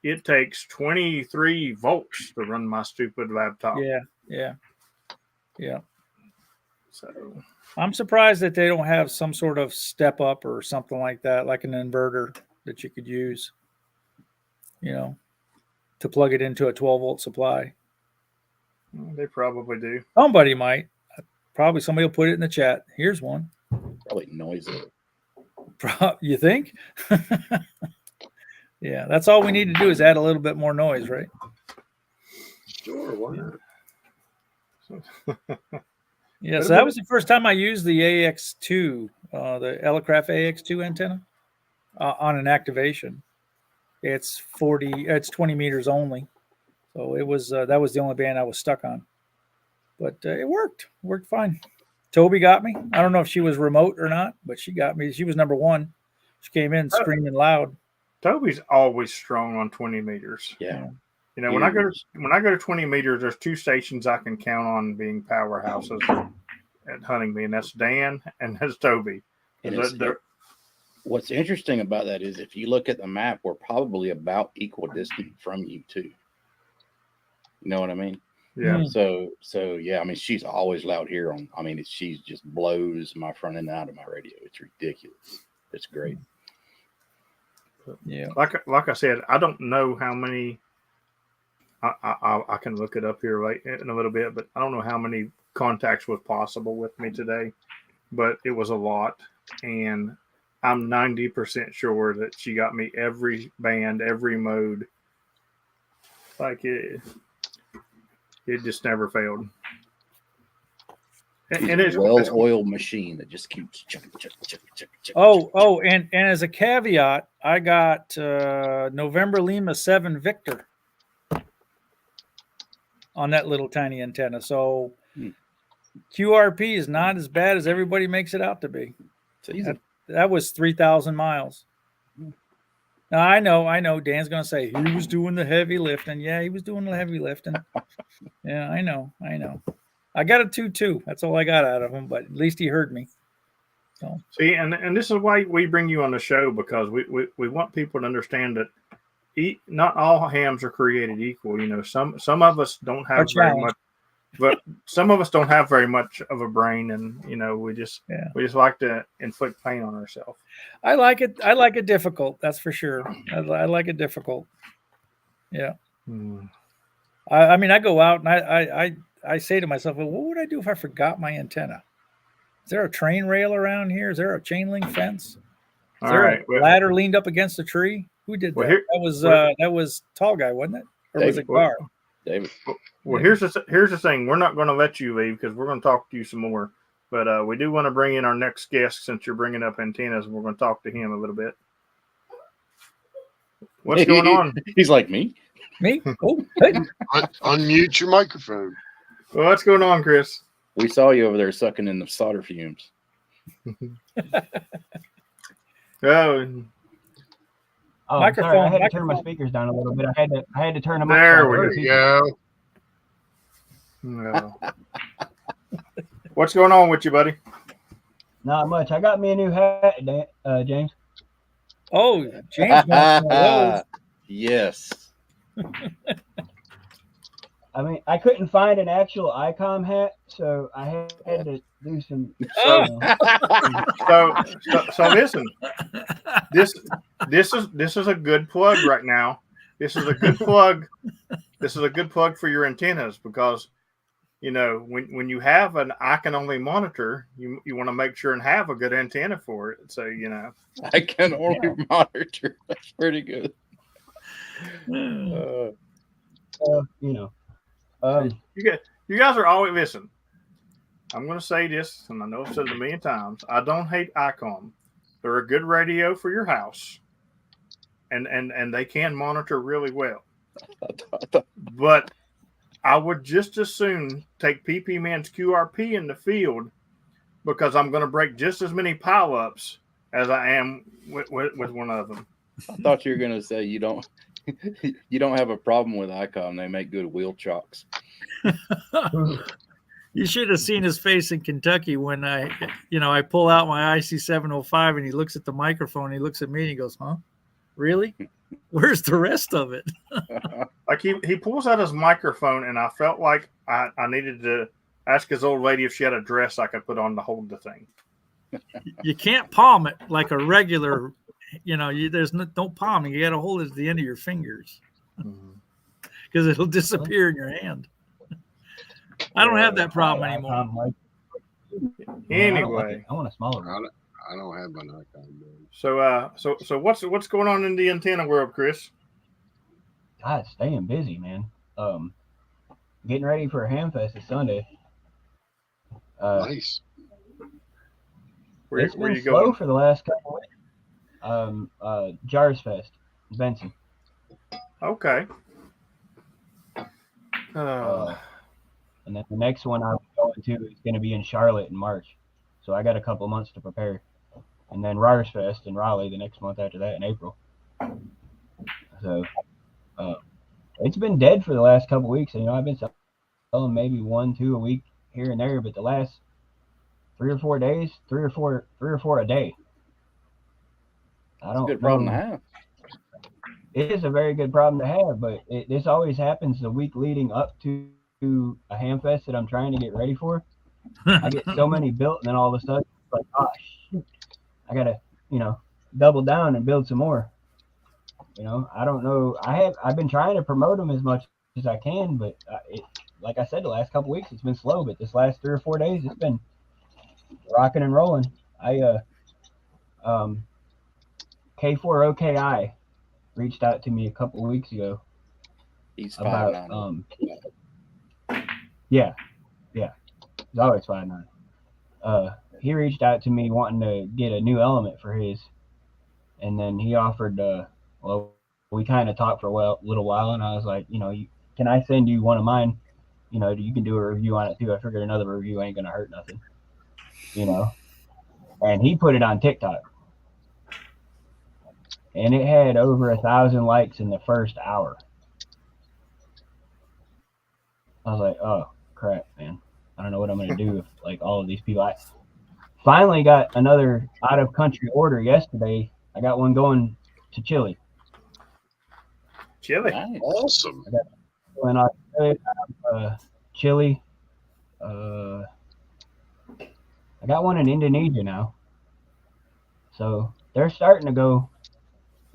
It takes 23 volts to run my stupid laptop. yeah. So I'm surprised that they don't have some sort of step up or something like that, like an inverter that you could use, you know, to plug it into a 12-volt supply. they probably do. Somebody might. Probably somebody will put it in the chat. Here's one. Probably noisy. You think? Yeah, that's all we need to do is add a little bit more noise, right? Sure, why not? Yeah, so that was the first time I used the AX2, the Elecraft AX2 antenna on an activation. It's 20 meters only. So it was that was the only band I was stuck on. But it worked fine. Toby got me. I don't know if she was remote or not, but she got me. She was number one. She came in screaming loud. Toby's always strong on 20 meters. Yeah. You know, when I go to 20 meters, there's two stations I can count on being powerhouses at hunting me, and that's Dan and that's Toby. And what's interesting about that is if you look at the map, we're probably about equal distance from you too. You know what I mean? Yeah. So yeah, I mean she's always loud here on. I mean she just blows my front end out of my radio. It's ridiculous. It's great. Yeah. Like I said, I don't know how many. I can look it up here right in a little bit, but I don't know how many contacts was possible with me today, but it was a lot, and I'm 90% sure that she got me every band, every mode. Like it just never failed. And it's a well-oiled machine that just keeps chucking. Oh, and as a caveat, I got November Lima 7 Victor on that little tiny antenna. So QRP is not as bad as everybody makes it out to be. That was 3,000 miles. Now, I know. Dan's going to say he was doing the heavy lifting. Yeah, he was doing the heavy lifting. Yeah, I know. I got a 2.2. That's all I got out of him, but at least he heard me. So see, and this is why we bring you on the show, because we want people to understand that not all hams are created equal. You know, some of us don't have very much, but some of us don't have very much of a brain, and you know, we just like to inflict pain on ourselves. I like it difficult. That's for sure. I like it difficult. Yeah. I mean, I go out and I say to myself, well, what would I do if I forgot my antenna? Is there a train rail around here? Is there a chain link fence? Is All there right. a ladder leaned up against a tree? Who did that? Well, here- that was tall guy, wasn't it? Or was David. it Gar? David. Well, here's the thing. We're not going to let you leave because we're going to talk to you some more. But we do want to bring in our next guest since you're bringing up antennas. We're going to talk to him a little bit. What's going on? He's like me. Me? Oh, hey. Unmute your microphone. Well, what's going on, Chris? We saw you over there sucking in the solder fumes. Oh, Microphone, Sorry, I had to turn microphone. my speakers down a little bit. I had to turn them There up. we There you go. no. What's going on with you, buddy? Not much. I got me a new hat, James. Oh, James wants one of those. Yes. I mean, I couldn't find an actual ICOM hat, so I had to do some. So, you know. so listen. This is a good plug right now. This is a good plug. This is a good plug for your antennas because, you know, when you have an I can only monitor, you want to make sure and have a good antenna for it. So, you know, I can only monitor. That's pretty good. You know. you guys are always listen. I'm going to say this, and I know I've said it a million times. I don't hate ICOM. They're a good radio for your house, and they can monitor really well. But I would just as soon take PP Man's QRP in the field because I'm going to break just as many pileups as I am with one of them. I thought you were going to say you don't have a problem with ICOM. They make good wheel chocks. You should have seen his face in Kentucky when I pull out my IC 705 and he looks at the microphone. He looks at me and he goes, "Huh? Really? Where's the rest of it?" Like he pulls out his microphone, and I felt like I needed to ask his old lady if she had a dress I could put on to hold the thing. You can't palm it like a regular, there's no palming. You got to hold it at the end of your fingers because it'll disappear in your hand. I don't have that problem anymore. Anyway, I want a smaller one. I don't have my Nikon. So what's going on in the antenna world, Chris? God, staying busy, man. Getting ready for a Hamfest this Sunday. Nice. Where It's been you slow going? for the last couple weeks. Jars Fest, Benson. Okay. And then the next one I'm going to is going to be in Charlotte in March. So I got a couple months to prepare. And then Rars Fest in Raleigh the next month after that in April. So it's been dead for the last couple weeks. I've been selling maybe 1-2 a week here and there, but the last 3 or 4 days, three or four a day. I don't Good know. problem to have. It is a very good problem to have, but this always happens the week leading up to a Hamfest that I'm trying to get ready for. I get so many built, and then all of a sudden, it's like, oh, shoot, I got to, double down and build some more. I don't know. I've been trying to promote them as much as I can, but like I said, the last couple weeks, it's been slow, but this last 3 or 4 days, it's been rocking and rolling. K4OKI reached out to me a couple of weeks ago. He's about 5'9". Yeah, he's always 5'9". He reached out to me wanting to get a new element for his, and then he offered. We kind of talked for a little while, and I was like, can I send you one of mine? You can do a review on it too. I figured another review ain't gonna hurt nothing, And he put it on TikTok. And it had over 1,000 likes in the first hour. I was like, oh, crap, man. I don't know what I'm going to do if, all of these people. I finally got another out-of-country order yesterday. I got one going to Chile. Chile. Nice. Awesome. I got one in Australia, Chile. I got one in Indonesia now. So they're starting to go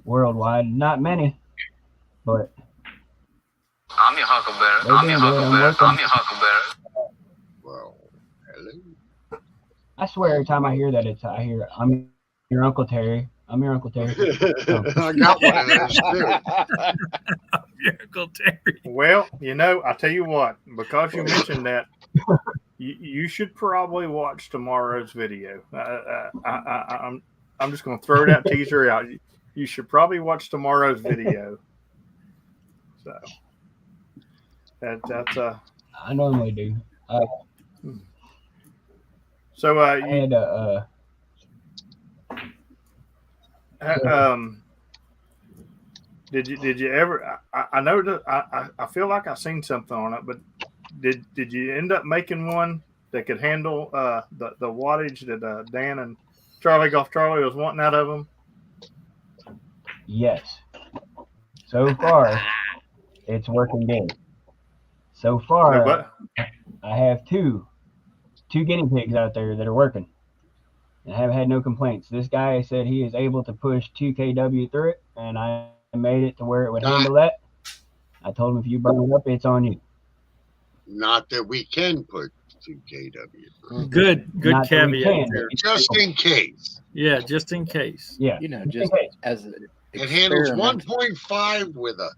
worldwide. Not many, but I'm your huckleberry. they're doing good. I'm your huckleberry. Well, hello. I swear every time I hear that, I'm your Uncle Terry. I'm your Uncle Terry. I got one of those too. Miracle Terry. Well, I tell you what, because you mentioned that, you should probably watch tomorrow's video. I'm just going to throw that teaser out. You should probably watch tomorrow's video. So that's I normally do. So I had did you ever? I know that I feel like I seen something on it, but did you end up making one that could handle the wattage that Dan and Charlie was wanting out of them? Yes. So far, it's working good. So far, I have two guinea pigs out there that are working. And I haven't had no complaints. This guy said he is able to push 2 kW through it, and I made it to where it would handle that. I told him if you burn it up, it's on you. Not that we can put 2 kW. Good Not that we caveat can, there. Just in case. Yeah, just in case. Yeah. Just as it handles 1.5 with a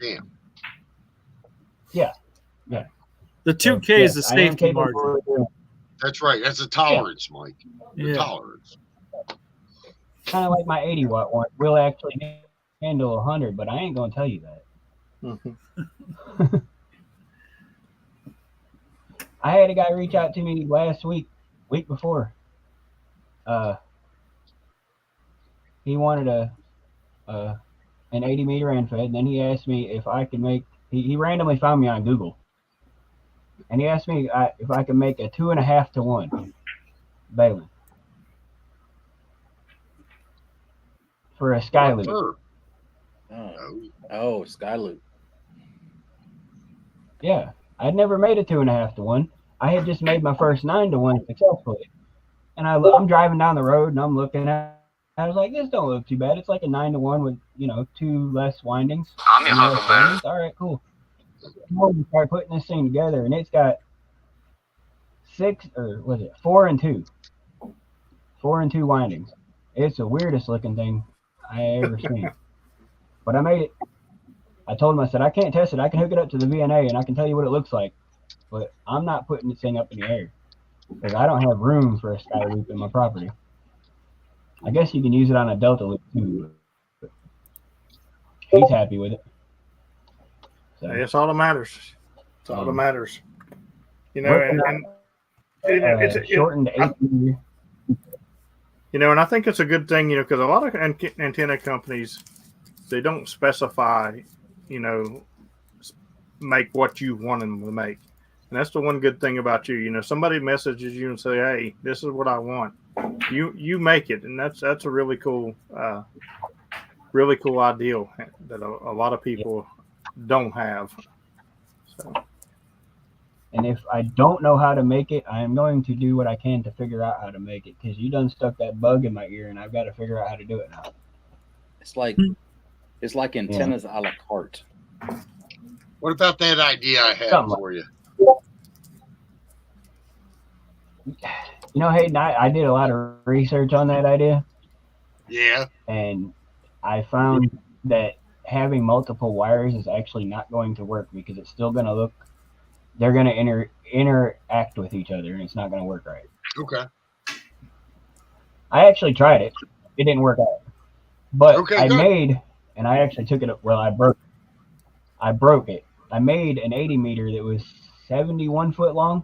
champ. Yeah. The 2K is the safety margin. That's right. That's a tolerance, Mike. The tolerance. Kind of like my 80 watt one. Will actually handle 100, but I ain't gonna tell you that. I had a guy reach out to me last week before. He wanted an 80 meter end fed, and then he asked me if I could make. He randomly found me on Google, and he asked me if I could make a 2.5 to 1 baling for a sky loop. Oh, sky loop. Yeah, I'd never made a 2.5 to 1. I had just made my first 9 to 1 successfully, and I'm driving down the road and I'm looking at. I was like, this don't look too bad. It's like a 9 to 1 with 2 less windings. I'm your Huckleberry. All right, cool. We start putting this thing together, and it's got 4 and 2. 4 and 2 windings. It's the weirdest looking thing I ever seen. But I made it. I told him, I said, I can't test it. I can hook it up to the VNA and I can tell you what it looks like. But I'm not putting this thing up in the air because I don't have room for a sky loop in my property. I guess you can use it on a Delta loop too. But he's happy with it. So, that's all that matters. It's all that matters. It's shortened 8 years. And I think it's a good thing, because a lot of antenna companies, they don't specify, make what you want them to make. And that's the one good thing about you. Somebody messages you and say, hey, this is what I want. You make it. And that's a really cool ideal that a lot of people don't have. So. And if I don't know how to make it, I am going to do what I can to figure out how to make it, because you done stuck that bug in my ear and I've got to figure out how to do it now. It's like antennas a la carte. What about that idea I had for you? Hayden, I did a lot of research on that idea. Yeah. And I found that having multiple wires is actually not going to work, because it's still going to look, they're going to interact with each other, and it's not going to work right. Okay. I actually tried it. It didn't work out. But I good. made, and I actually took it, I broke it. I made an 80 meter that was 71 foot long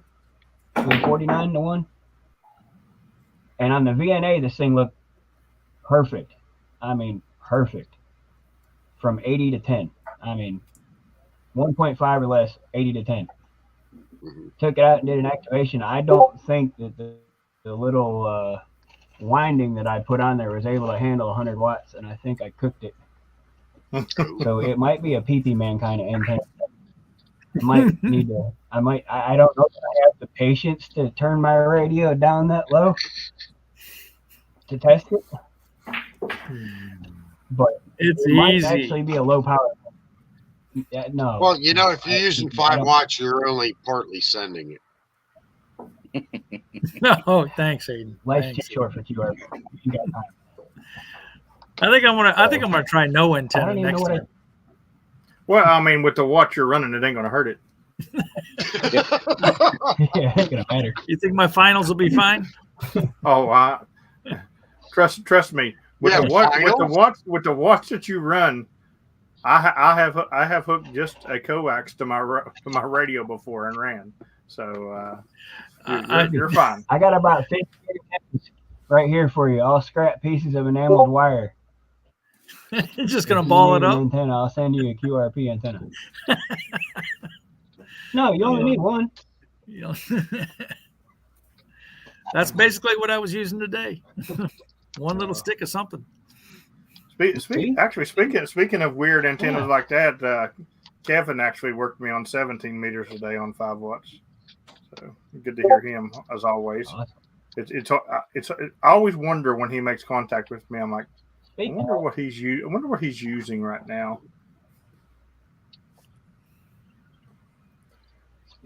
with 49 to 1. And on the VNA, this thing looked perfect. I mean, perfect. From 80 to 10. I mean, 1.5 or less, 80 to 10. Took it out and did an activation. I don't think that the little winding that I put on there was able to handle 100 watts, and I think I cooked it. So it might be a PP man kind of antenna. I don't know if I have the patience to turn my radio down that low to test it. But it might easy. actually be a low power. No. Well, if you're using 5 watts, you're only partly sending it. No, thanks, Aiden. Life's Thanks. too short for 2 hours. You got time. I think I'm gonna try no I antenna don't even know next what time. Well, I mean, with the watch you're running, it ain't gonna hurt it. Yeah, it ain't gonna matter. You think my finals will be fine? Oh, trust me. With Yeah, the watch, finals? with the watch that you run, I have hooked just a coax to my radio before and ran. So you're fine. I got about 50 antennas right here for you. All scrap pieces of enameled wire. You're just If gonna you ball need it an up. antenna, I'll send you a QRP antenna. No, you only need one. You know, that's basically what I was using today. One little stick of something. Actually, speaking of weird antennas like that, Kevin actually worked me on 17 meters a day on 5 watts. So good to hear him as always. Awesome. It's I always wonder when he makes contact with me. I'm like, I Speaking wonder of, what he's using right now.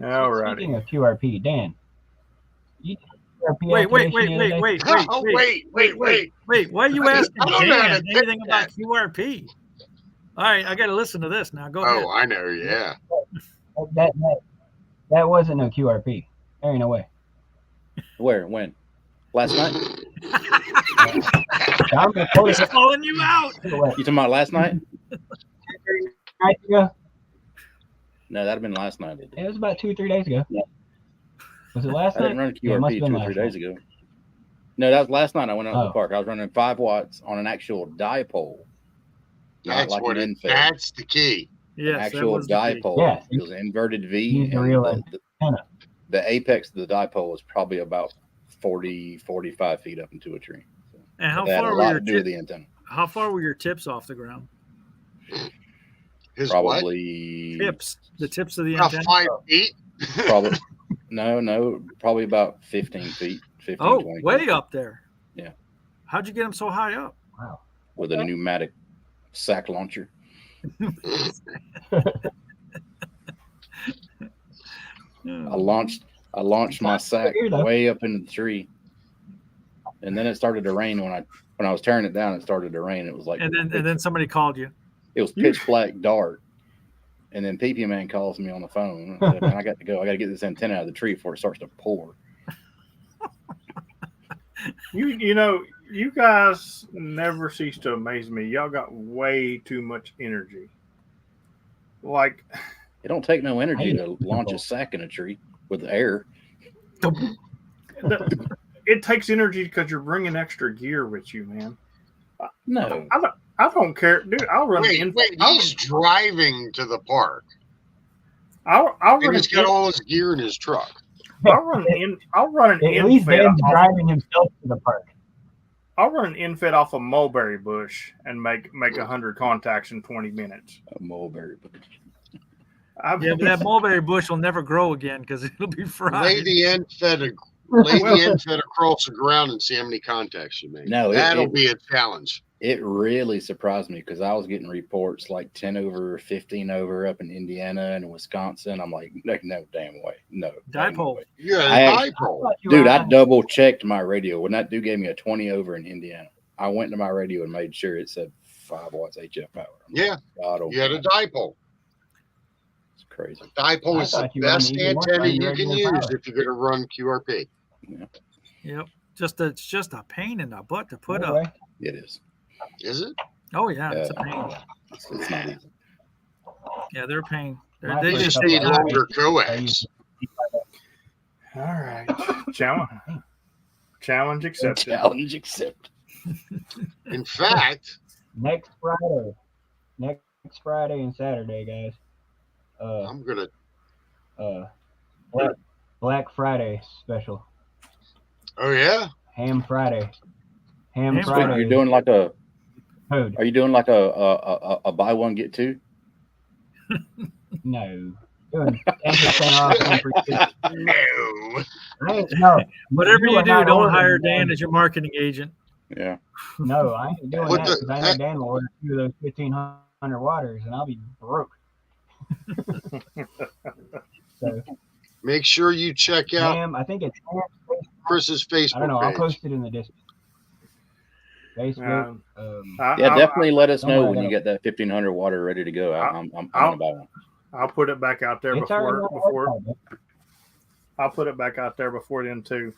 Alrighty. speaking of QRP, Dan, you did QRP Wait. activation the other day? Wait. Why are you asking I don't know how Dan to anything take about that. QRP? All right, I got to listen to this now. Go ahead. Oh, I know. Yeah. That wasn't no QRP. There ain't no way. Where? When? Last night? I'm recording He's calling you out. it. You talking about last night? 2-3 nights ago? No, that'd have been last night. It was about 2-3 days ago. Was it last I night? didn't run Yeah, it must QRP have been 2 or 3 last days ago. No, that was last night. I went out to Oh. the park. I was running 5 watts on an actual dipole. Not That's like what an it. infed. That's the key. Yes, that Actual was the key. dipole. Yeah. It was an inverted V. Use the And real the, the apex of the dipole was probably about 40, 45 feet up into a tree. So And how that had far a were lot your to do with the antenna. How far were your tips off the ground? His what? Probably Tips, the tips of the About antenna. 5 feet. probably no, probably about 15 feet, 15, Oh, 20 way feet up there. Yeah. How'd you get them so high up? Wow. with a pneumatic sack launcher. I launched my sack way up into the tree, and then it started to rain. When I was tearing it down, it started to rain. It was like, and then somebody called you. It was pitch black dark, and then PP Man calls me on the phone. I said, man, I got to go. I got to get this antenna out of the tree before it starts to pour. You know, you guys never cease to amaze me. Y'all got way too much energy. Like, it don't take no energy to launch a sack in a tree with air. It takes energy because you're bringing extra gear with you, man. No, I don't care, dude. I'll run. He's driving to the park. I'll run. He's got all his gear in his truck. I'll run an At least infed Dan's off- driving himself to the park. I'll run an infed off a mulberry bush and make 100 contacts in 20 minutes. A mulberry bush. Yeah, but that mulberry bush will never grow again because it'll be fried. Lay the end fed across the ground and see how many contacts you make. No, that'll be a challenge. It really surprised me because I was getting reports like 10 over, 15 over up in Indiana and Wisconsin. I'm like, no damn way. No. Dipole. Yeah, dipole. Dude, I double checked my radio. When that dude gave me a 20 over in Indiana, I went to my radio and made sure it said 5 watts HF power. Yeah. You had a dipole. It's crazy. Dipole is the best antenna you can use if you're going to run QRP. Yeah. Yep. It's just a pain in the butt to put up. It is. Is it? Oh yeah, it's a pain. It's not easy. Yeah, they're a pain. They just need longer coax. All right. Challenge accepted. Challenge accepted. In fact, next Friday and Saturday, guys. I'm gonna Black Friday special. Oh yeah, Ham Friday. Ham Friday. You're doing like a code. Are you doing like a buy one get two? No. Doing 10% off. 10%. No. No. Whatever you do, don't hire Dan as your marketing agent. Yeah. No, I ain't doing that because I know Dan will order 2 of those 1,500 waters and I'll be broke. So make sure you check out I think it's Chris's Facebook I don't know. I'll page. post it in the Discord. Facebook. Yeah, definitely let us know somewhere I when you gotta- get that 1500 water ready to go. I'm gonna buy one. I'll put it back out there It's already on the before. website, man. I'll put it back out there before then too.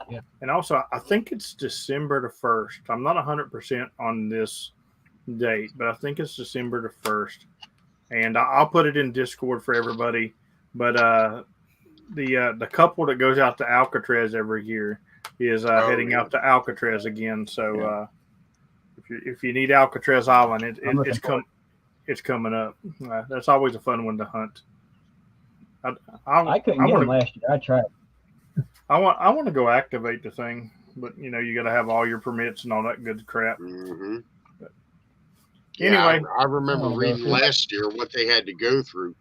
Yeah. And also, I think it's December the 1st. I'm not 100% on this date, but I think it's December the 1st. And I'll put it in Discord for everybody. But the couple that goes out to Alcatraz every year is heading out to Alcatraz again. So if you need Alcatraz Island, it's coming up. That's always a fun one to hunt. I couldn't get them last year. I tried. I want to go activate the thing, but you got to have all your permits and all that good crap. Mm-hmm. Anyway, I remember reading last year what they had to go through.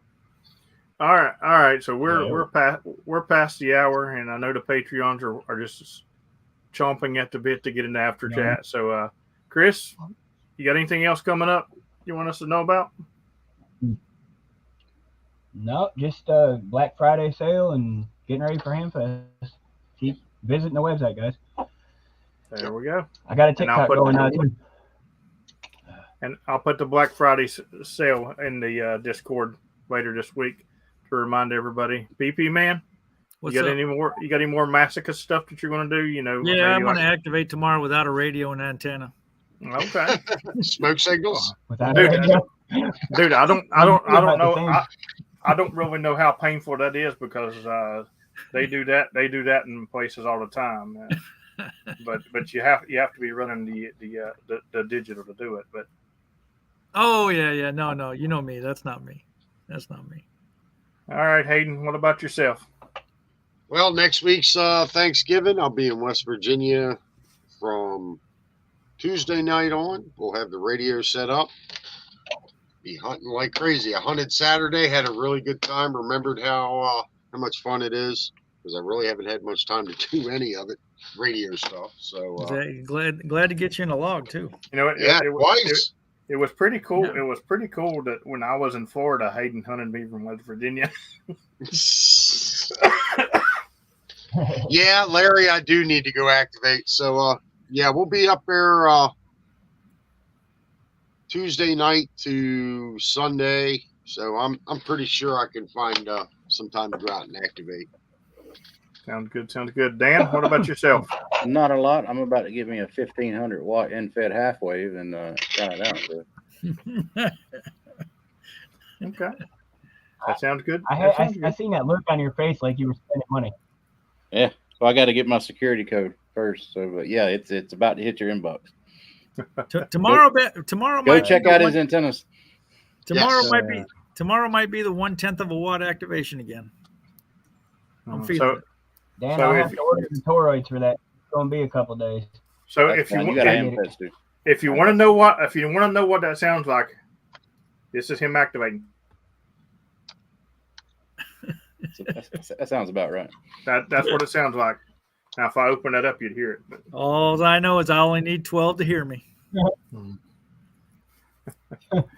All right. So we're past the hour, and I know the Patreons are just chomping at the bit to get into after chat. So, Chris, you got anything else coming up you want us to know about? No, just Black Friday sale and getting ready for Hamfest. Keep visiting the website, guys. There we go. I got a TikTok going now too. And I'll put the Black Friday sale in the Discord later this week to remind everybody. BP man, What's you got up? any more? You got any more masochist stuff that you're going to do? Yeah, I'm going to activate tomorrow without a radio and antenna. Okay. Smoke signals. Dude, I don't know. I don't really know how painful that is because they do that in places all the time. But you have to be running the digital to do it. But oh yeah, no, you know me. That's not me. All right, Hayden. What about yourself? Well, next week's Thanksgiving, I'll be in West Virginia from Tuesday night on. We'll have the radio set up. Be hunting like crazy. I hunted Saturday, had a really good time. Remembered how much fun it is because I really haven't had much time to do any of it, radio stuff. So glad to get you in a log too. It was pretty cool. Yeah. It was pretty cool that when I was in Florida, Hayden hunted me from West Virginia. Yeah, Larry, I do need to go activate. So we'll be up there Tuesday night to Sunday. So I'm pretty sure I can find some time to go out and activate. Sounds good. Dan, what about yourself? Not a lot. I'm about to give me a 1500 watt end-fed half wave and try it out. So. Okay, that sounds good. I seen that look on your face like you were spending money. Yeah, so I got to get my security code first. So, but yeah, it's about to hit your inbox. Tomorrow Go check out his antennas. Tomorrow might be the 1/10 of a watt activation again. I'm feeling it. Dan, I'll have to order some toroids for that. It's gonna be a couple days. So if you want to know what that sounds like, this is him activating. That sounds about right. That's what it sounds like. Now, if I open that up, you'd hear it. But. All I know is I only need 12 to hear me. All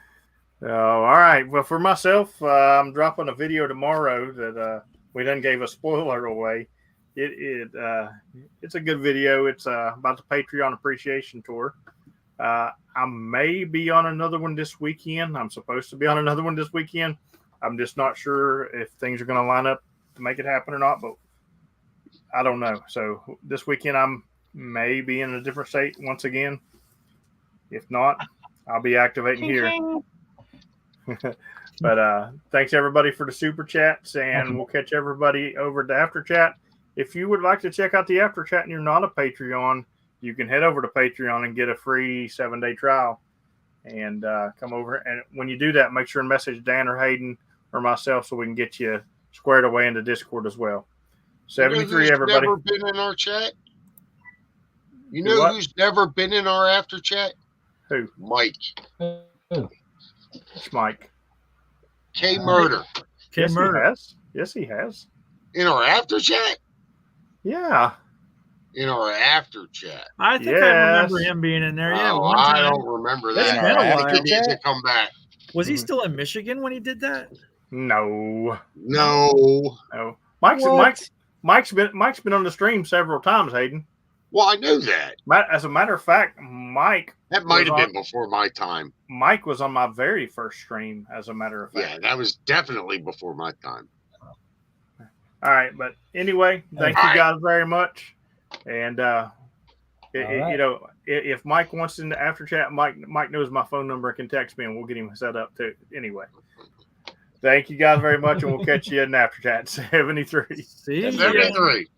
right. Well, for myself, I'm dropping a video tomorrow that we then gave a spoiler away. It's a good video. It's about the Patreon appreciation tour. I may be on another one this weekend. I'm supposed to be on another one this weekend. I'm just not sure if things are going to line up to make it happen or not, but I don't know. So this weekend I'm maybe in a different state once again. If not, I'll be activating here. But thanks everybody for the super chats, and we'll catch everybody over at the after chat. If you would like to check out the after chat and you're not a Patreon, you can head over to Patreon and get a free 7-day trial and come over. And when you do that, make sure and message Dan or Hayden or myself so we can get you squared away into Discord as well. 73, everybody. Never been in our chat? You know who's never been in our after chat? Who? Mike. It's Mike. K Murder. Yes, he has. Yes, he has. In our after chat? Yeah. In our after chat. I think I remember him being in there. Yeah, one time. I don't remember That's that. been a while. I think he needs to come back. Was he still in Michigan when he did that? No. No. Mike's been on the stream several times, Hayden. Well, I knew that. As a matter of fact, Mike. That might have was been before my time. Mike was on my very first stream, as a matter of fact. Yeah, that was definitely before my time. All right, but anyway, thank you guys very much. And you know, if Mike wants in the after chat, Mike knows my phone number and can text me, and we'll get him set up too. Anyway, thank you guys very much, and we'll catch you in the after chat. 73. See ya. 73.